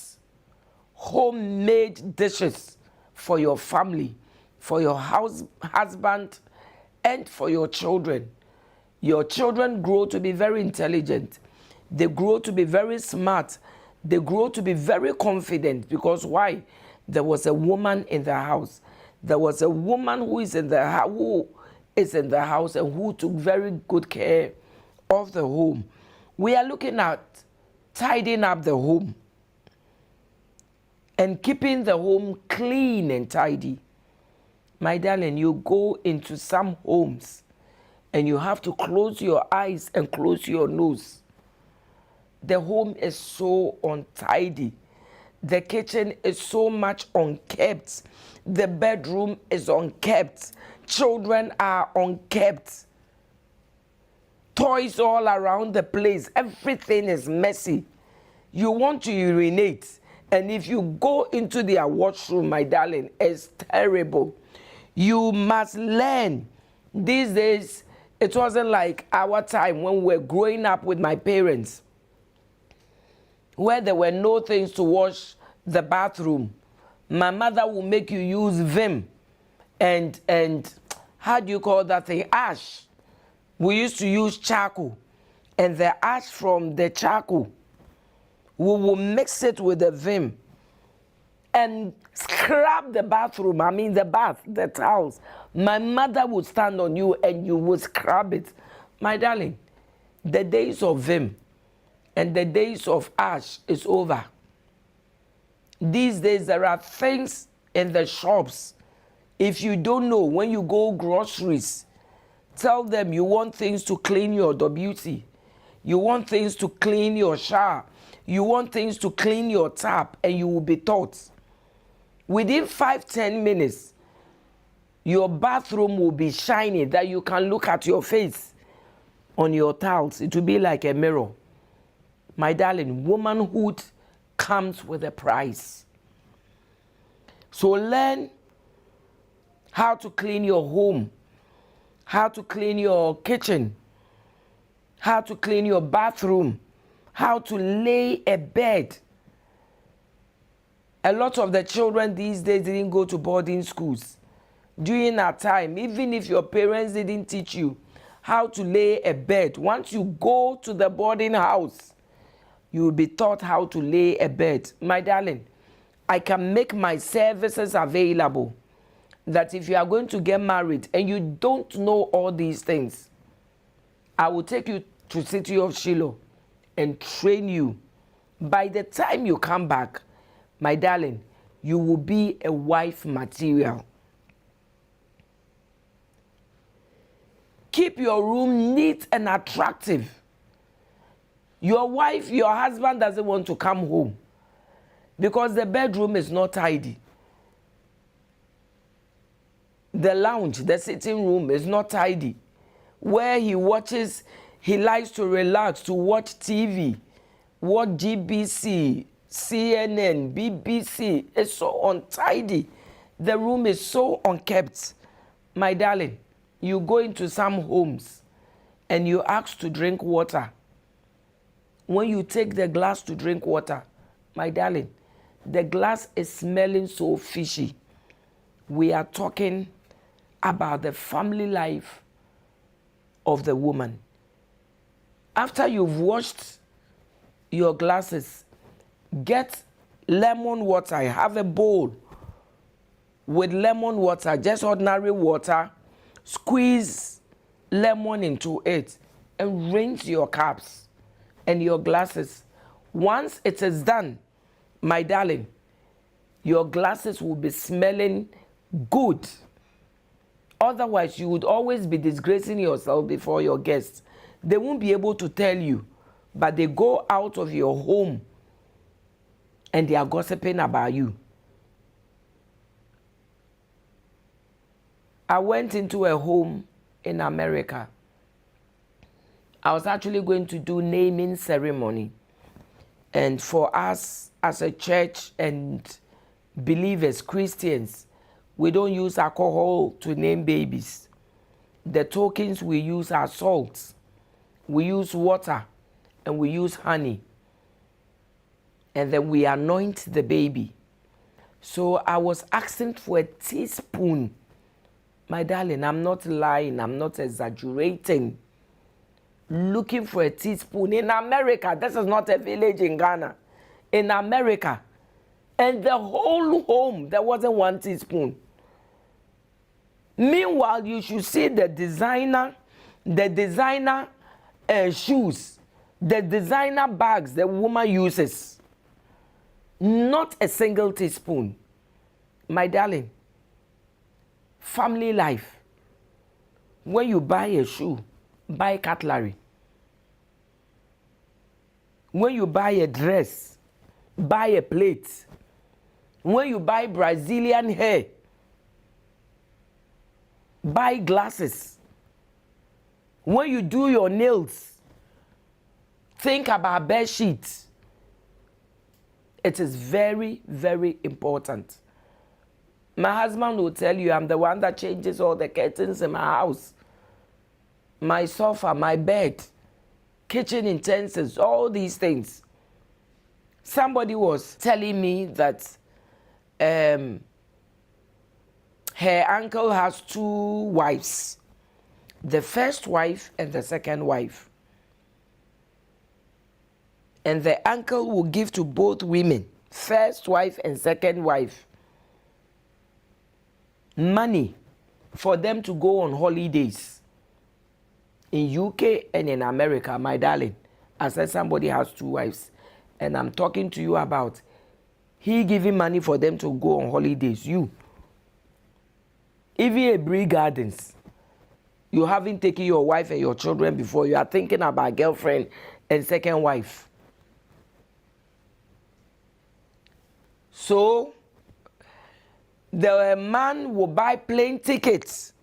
homemade dishes for your family, for your husband, and for your children. Your children grow to be very intelligent. They grow to be very smart. They grow to be very confident. Because why? There was a woman in the house. There was a woman who is in the house and who took very good care of the home. We are looking at tidying up the home and keeping the home clean and tidy. My darling, you go into some homes and you have to close your eyes and close your nose. The home is so untidy. The kitchen is so much unkept. The bedroom is unkept. Children are unkept. Toys all around the place. Everything is messy. You want to urinate, and if you go into their washroom, my darling, it's terrible. You must learn. These days, it wasn't like our time when we were growing up with my parents, where there were no things to wash the bathroom. My mother will make you use Vim and how do you call that thing? Ash. We used to use charcoal, and the ash from the charcoal, we will mix it with the Vim and scrub the bathroom, the towels. My mother would stand on you and you would scrub it. My darling, the days of Vim and the days of ash is over. These days there are things in the shops. If you don't know, when you go groceries, tell them you want things to clean your WC. You want things to clean your shower. You want things to clean your tap, and you will be taught. Within 5-10 minutes, your bathroom will be shiny that you can look at your face on your towels. It will be like a mirror. My darling, womanhood comes with a price. So learn how to clean your home. how to clean your kitchen, how to clean your bathroom, how to lay a bed. A lot of the children these days didn't go to boarding schools. During our time, even if your parents didn't teach you how to lay a bed, once you go to the boarding house, you will be taught how to lay a bed. My darling, I can make my services available that if you are going to get married and you don't know all these things, I will take you to City of Shiloh and train you. By the time you come back, my darling, you will be a wife material. Keep your room neat and attractive. Your wife, your husband doesn't want to come home because the bedroom is not tidy. The lounge, the sitting room is not tidy. Where he watches, he likes to relax, to watch TV, watch GBC, CNN, BBC. It's so untidy. The room is so unkept. My darling, you go into some homes and you ask to drink water. When you take the glass to drink water, my darling, the glass is smelling so fishy. We are talking about the family life of the woman. After you've washed your glasses, get lemon water. Have a bowl with lemon water, just ordinary water. Squeeze lemon into it and rinse your cups and your glasses. Once it is done, my darling, your glasses will be smelling good. Otherwise, you would always be disgracing yourself before your guests. They won't be able to tell you, but they go out of your home and they are gossiping about you. I went into a home in America. I was actually going to do naming ceremony. And for us as a church and believers, Christians, we don't use alcohol to name babies. The tokens we use are salts. We use water and we use honey. And then we anoint the baby. So I was asking for a teaspoon. My darling, I'm not lying. I'm not exaggerating. Looking for a teaspoon in America. This is not a village in Ghana. In America. And the whole home, there wasn't one teaspoon. Meanwhile, you should see the designer shoes, the designer bags the woman uses. Not a single teaspoon. My darling, family life. When you buy a shoe, buy cutlery. When you buy a dress, buy a plate. When you buy Brazilian hair, buy glasses. When you do your nails, think about bed sheets. It is very, very important. My husband will tell you I'm the one that changes all the curtains in my house. My sofa, my bed, kitchen utensils, all these things. Somebody was telling me that her uncle has 2 wives. The first wife and the second wife. And the uncle will give to both women, first wife and second wife, money for them to go on holidays in UK and in America, my darling. I said somebody has 2 wives, and I'm talking to you about he giving money for them to go on holidays. You, even a Bree Gardens, you haven't taken your wife and your children before. You are thinking about girlfriend and second wife. So, the man will buy plane tickets,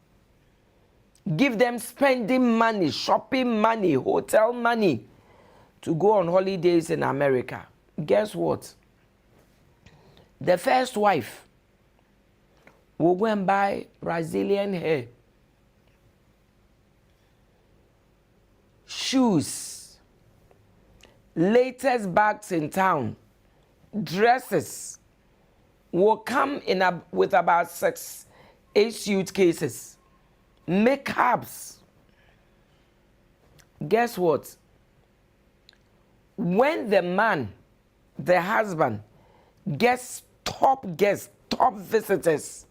give them spending money, shopping money, hotel money to go on holidays in America. Guess what? The first wife will go and buy Brazilian hair, shoes, latest bags in town, dresses will come in with about 6-8 suitcases. Makeups. Guess what? When the man, the husband, gets top guests, top visitors,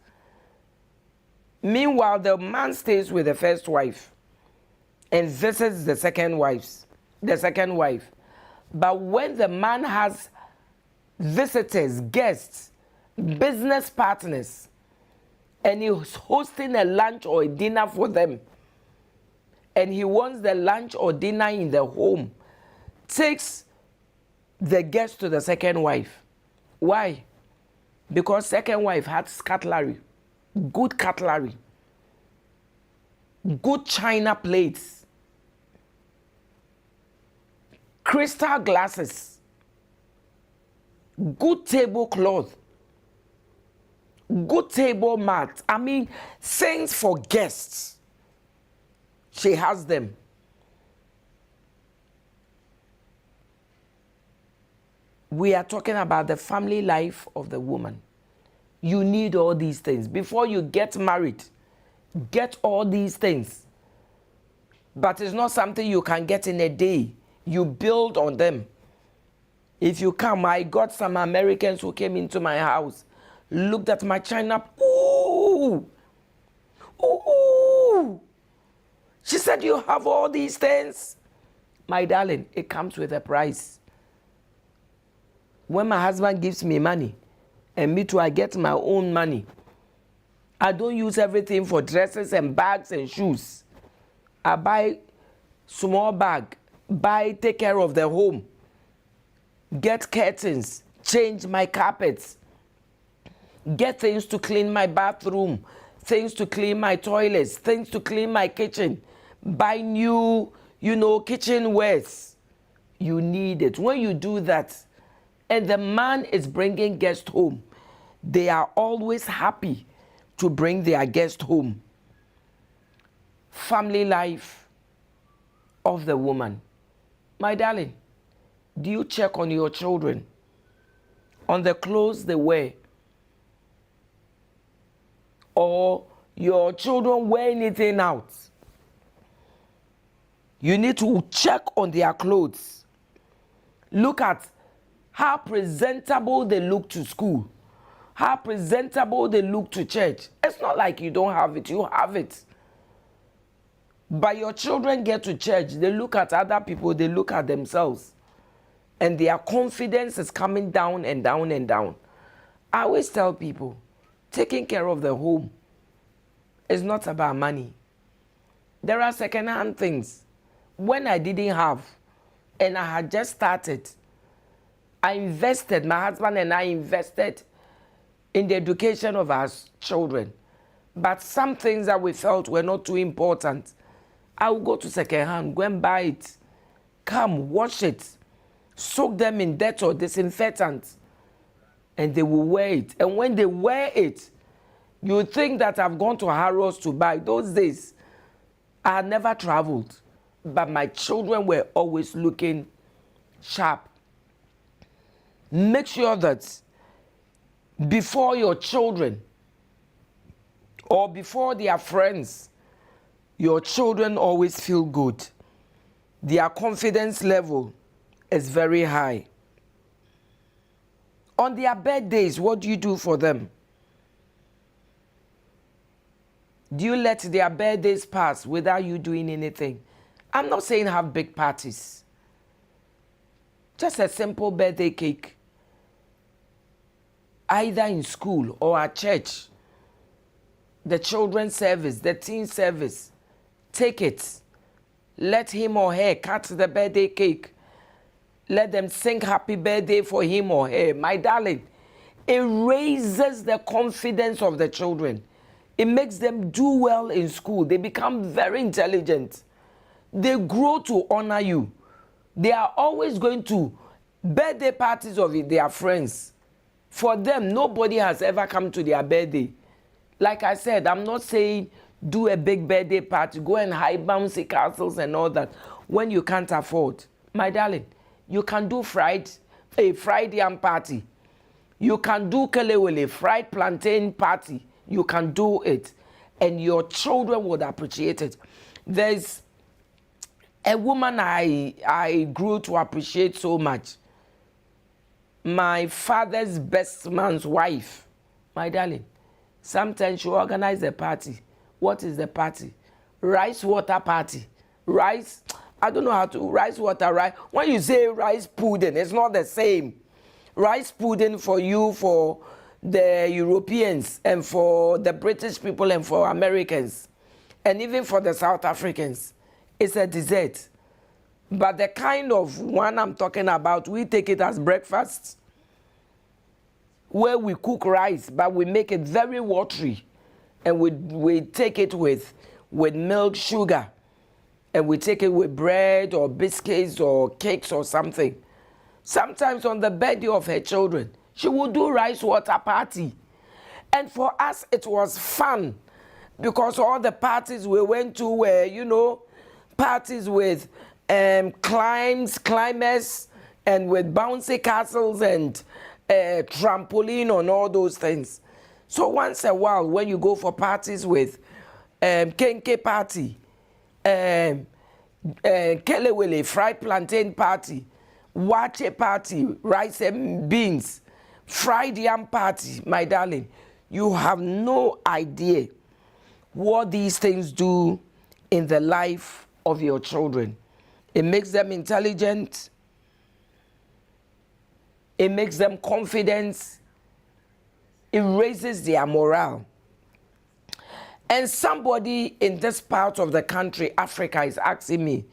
meanwhile the man stays with the first wife and visits the second wife. But when the man has visitors, guests, business partners, and he's hosting a lunch or a dinner for them, and he wants the lunch or dinner in the home, takes the guest to the second wife. Why? Because second wife has cutlery, good china plates, crystal glasses, good tablecloth, good table mat. I mean, things for guests. She has them. We are talking about the family life of the woman. You need all these things. Before you get married, get all these things. But it's not something you can get in a day. You build on them. If you come, I got some Americans who came into my house, looked at my china. Ooh! Ooh! She said, you have all these things? My darling, it comes with a price. When my husband gives me money, and me too, I get my own money. I don't use everything for dresses and bags and shoes. I buy small bag, take care of the home, get curtains, change my carpets, get things to clean my bathroom, things to clean my toilets, things to clean my kitchen, buy new, kitchenwares. You need it. When you do that, and the man is bringing guests home, they are always happy to bring their guest home. Family life of the woman. My darling, do you check on your children? On the clothes they wear? Or your children wear anything out? You need to check on their clothes. Look at how presentable they look to school, how presentable they look to church. It's not like you don't have it, you have it. But your children get to church, they look at other people, they look at themselves, and their confidence is coming down and down and down. I always tell people, taking care of the home is not about money. There are second-hand things. When I didn't have, and I had just started, I invested, my husband and I invested in the education of our children. But some things that we felt were not too important, I will go to second hand, go and buy it, come, wash it, soak them in Dettol, disinfectant, and they will wear it. And when they wear it, you think that I've gone to Harrods to buy. Those days, I had never traveled, but my children were always looking sharp. Make sure that before your children or before their friends, your children always feel good. Their confidence level is very high. On their birthdays, what do you do for them? Do you let their birthdays pass without you doing anything? I'm not saying have big parties. Just a simple birthday cake. Either in school or at church. The children's service, the teen service. Take it. Let him or her cut the birthday cake. Let them sing happy birthday for him or her. My darling, it raises the confidence of the children. It makes them do well in school. They become very intelligent. They grow to honor you. They are always going to birthday parties of their friends. For them, nobody has ever come to their birthday. Like I said, I'm not saying do a big birthday party, go and hide bouncy castles and all that. when you can't afford. My darling, you can do a fried yam party. You can do kelewele, fried plantain party. You can do it. And your children would appreciate it. There's a woman I grew to appreciate so much. My father's best man's wife. My darling, sometimes she organize a party. What is the party? Rice water party. Rice, I don't know how to, rice water, rice. When you say rice pudding, it's not the same. Rice pudding for you, for the Europeans, and for the British people, and for Americans, and even for the South Africans, it's a dessert. But the kind of one I'm talking about, we take it as breakfast, where we cook rice, but we make it very watery, and we take it with milk, sugar, and we take it with bread or biscuits or cakes or something. Sometimes on the birthday of her children, she would do rice water party. And for us, it was fun because all the parties we went to were, parties with climbers and with bouncy castles and trampoline and all those things. So once a while, when you go for parties with kenke party, kelewele, fried plantain party, wache party, rice and beans, fried yam party, my darling, you have no idea what these things do in the life of your children. It makes them intelligent. It makes them confident. It raises their morale. And somebody in this part of the country, Africa, is asking me,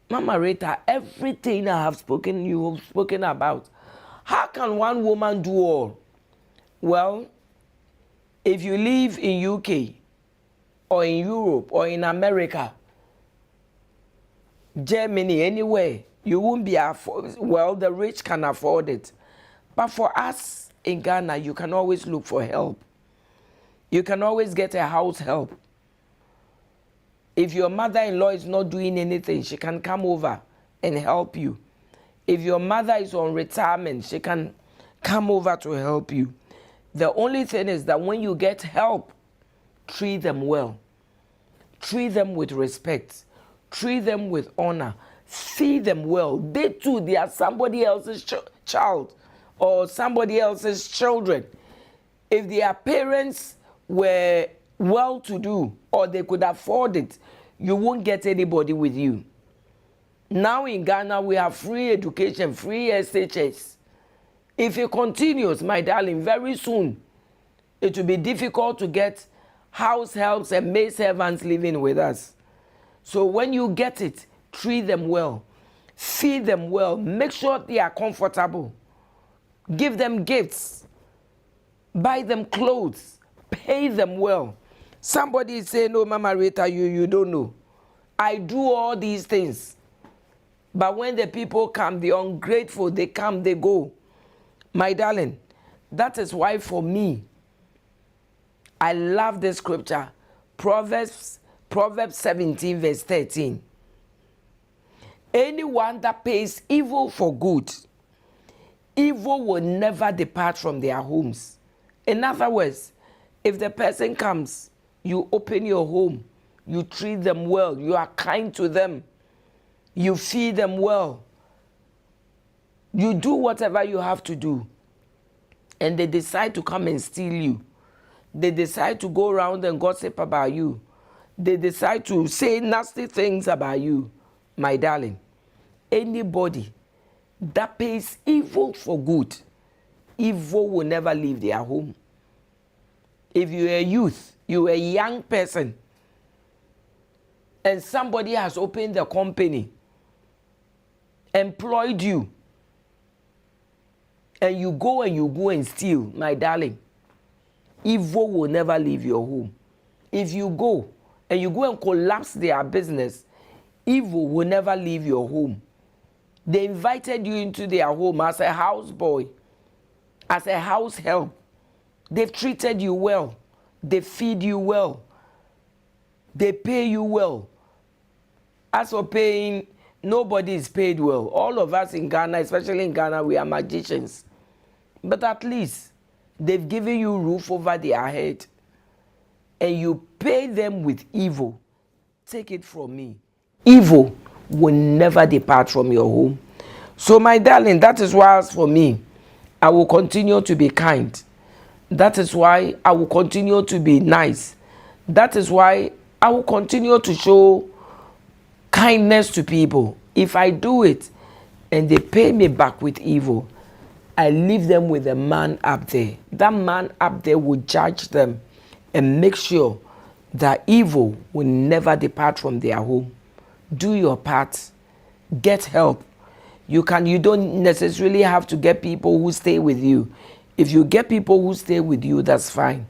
Mama Rita, everything I have spoken, you have spoken about, how can one woman do all? Well, if you live in UK or in Europe or in America, Germany, anywhere, you won't be well, the rich can afford it. But for us in Ghana, you can always look for help. You can always get a house help. If your mother-in-law is not doing anything, she can come over and help you. If your mother is on retirement, she can come over to help you. The only thing is that when you get help, treat them well. Treat them with respect. Treat them with honor. Feed them well. They too, they are somebody else's child or somebody else's children. If their parents were well-to-do or they could afford it, you won't get anybody with you. Now in Ghana, we have free education, free SHS. If it continues, my darling, very soon, it will be difficult to get house helps and maid servants living with us. So when you get it, treat them well. Feed them well. Make sure they are comfortable. Give them gifts. Buy them clothes. Pay them well. Somebody is saying, no, Mama Rita, you don't know. I do all these things. But when the people come, the ungrateful, they come, they go. My darling, that is why for me, I love the scripture. Proverbs 17 verse 13. Anyone that pays evil for good, evil will never depart from their homes. In other words, if the person comes, you open your home, you treat them well, you are kind to them, you feed them well, you do whatever you have to do, and they decide to come and steal you. They decide to go around and gossip about you. They decide to say nasty things about you. My darling, anybody that pays evil for good, evil will never leave their home. If you're a youth, you're a young person, and somebody has opened the company, employed you, and you go and steal, my darling, evil will never leave your home. If you go and collapse their business, evil will never leave your home. They invited you into their home as a houseboy, as a house help. They've treated you well. They feed you well. They pay you well. As for paying Nobody is paid well. All of us in Ghana, especially in Ghana, we are magicians. But at least they've given you roof over their head and you pay them with evil. Take it from me. Evil will never depart from your home. So my darling, that is why as for me, I will continue to be kind. That is why I will continue to be nice. That is why I will continue to show kindness to people. If I do it and they pay me back with evil, I leave them with a man up there. That man up there will judge them and make sure that evil will never depart from their home. Do your part. Get help. You don't necessarily have to get people who stay with you. If you get people who stay with you, that's fine.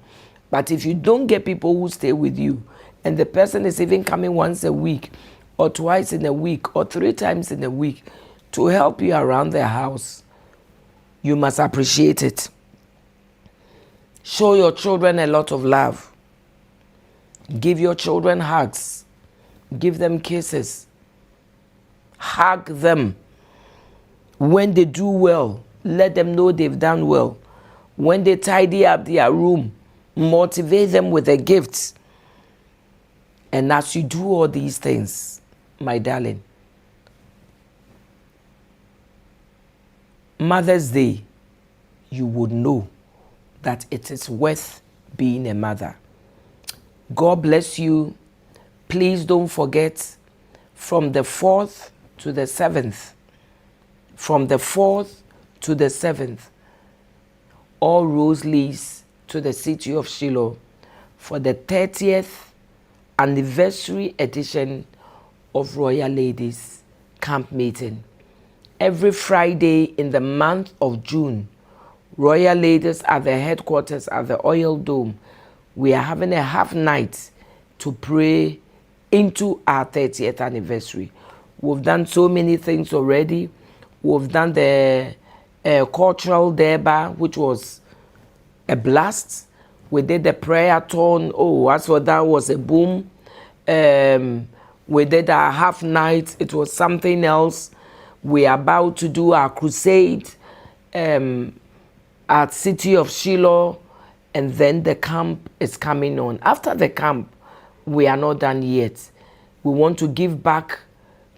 But if you don't get people who stay with you, and the person is even coming once a week, or twice in a week, or 3 times in a week to help you around the house, you must appreciate it. Show your children a lot of love. Give your children hugs. Give them kisses. Hug them. When they do well, let them know they've done well. When they tidy up their room, motivate them with the gifts. And as you do all these things, my darling, Mother's Day, you would know that it is worth being a mother. God bless you. Please don't forget, from the 4th to the 7th, from the 4th to the 7th, all roads leads to the city of Shiloh for the 30th anniversary edition of Royal Ladies Camp Meeting. Every Friday in the month of June, Royal Ladies at the headquarters at the Oil Dome, we are having a half night to pray into our 30th anniversary. We've done so many things already. We've done the cultural derby, which was a blast. We did the prayer-thon. Oh, as for that was a boom. We did our half night. It was something else. We are about to do our crusade at City of Shiloh, and then the camp is coming on. After the camp, we are not done yet. We want to give back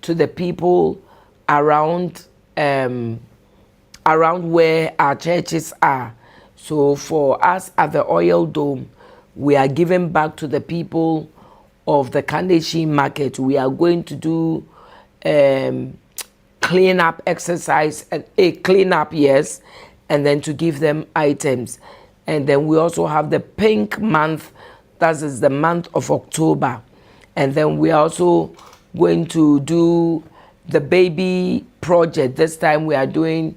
to the people around where our churches are. So for us at the Oil Dome, we are giving back to the people of the Kaneshie market. We are going to do clean-up exercise, a clean-up, yes, and then to give them items. And then we also have the pink month, that is the month of October. And then we are also going to do the baby project. This time we are doing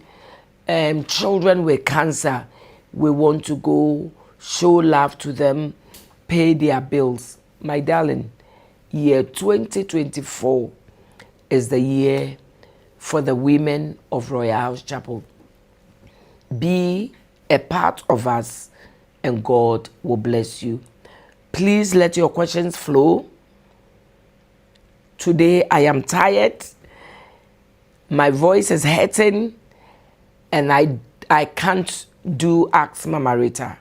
children with cancer. We want to go show love to them, pay their bills. My darling, year 2024 is the year for the women of Royal House Chapel. Be a part of us and God will bless you. Please let your questions flow. Today I am tired. My voice is hurting and I can't do Ask Mama Rita.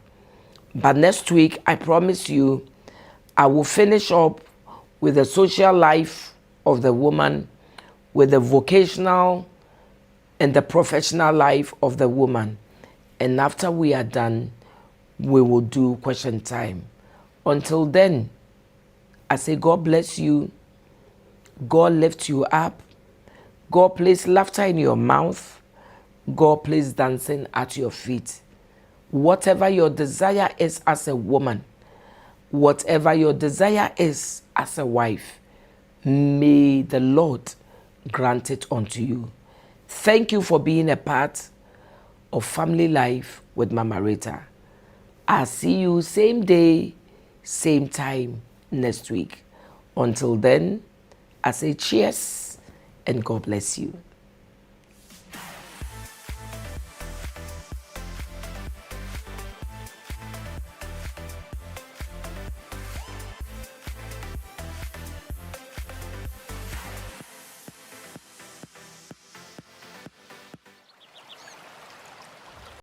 But next week, I promise you, I will finish up with the social life of the woman, with the vocational and the professional life of the woman. And after we are done, we will do question time. Until then, I say God bless you. God lift you up. God place laughter in your mouth. God place dancing at your feet. Whatever your desire is as a woman, whatever your desire is as a wife, may the Lord grant it unto you. Thank you for being a part of Family Life with Mama Rita. I'll see you same day, same time next week. Until then, I say cheers and God bless you.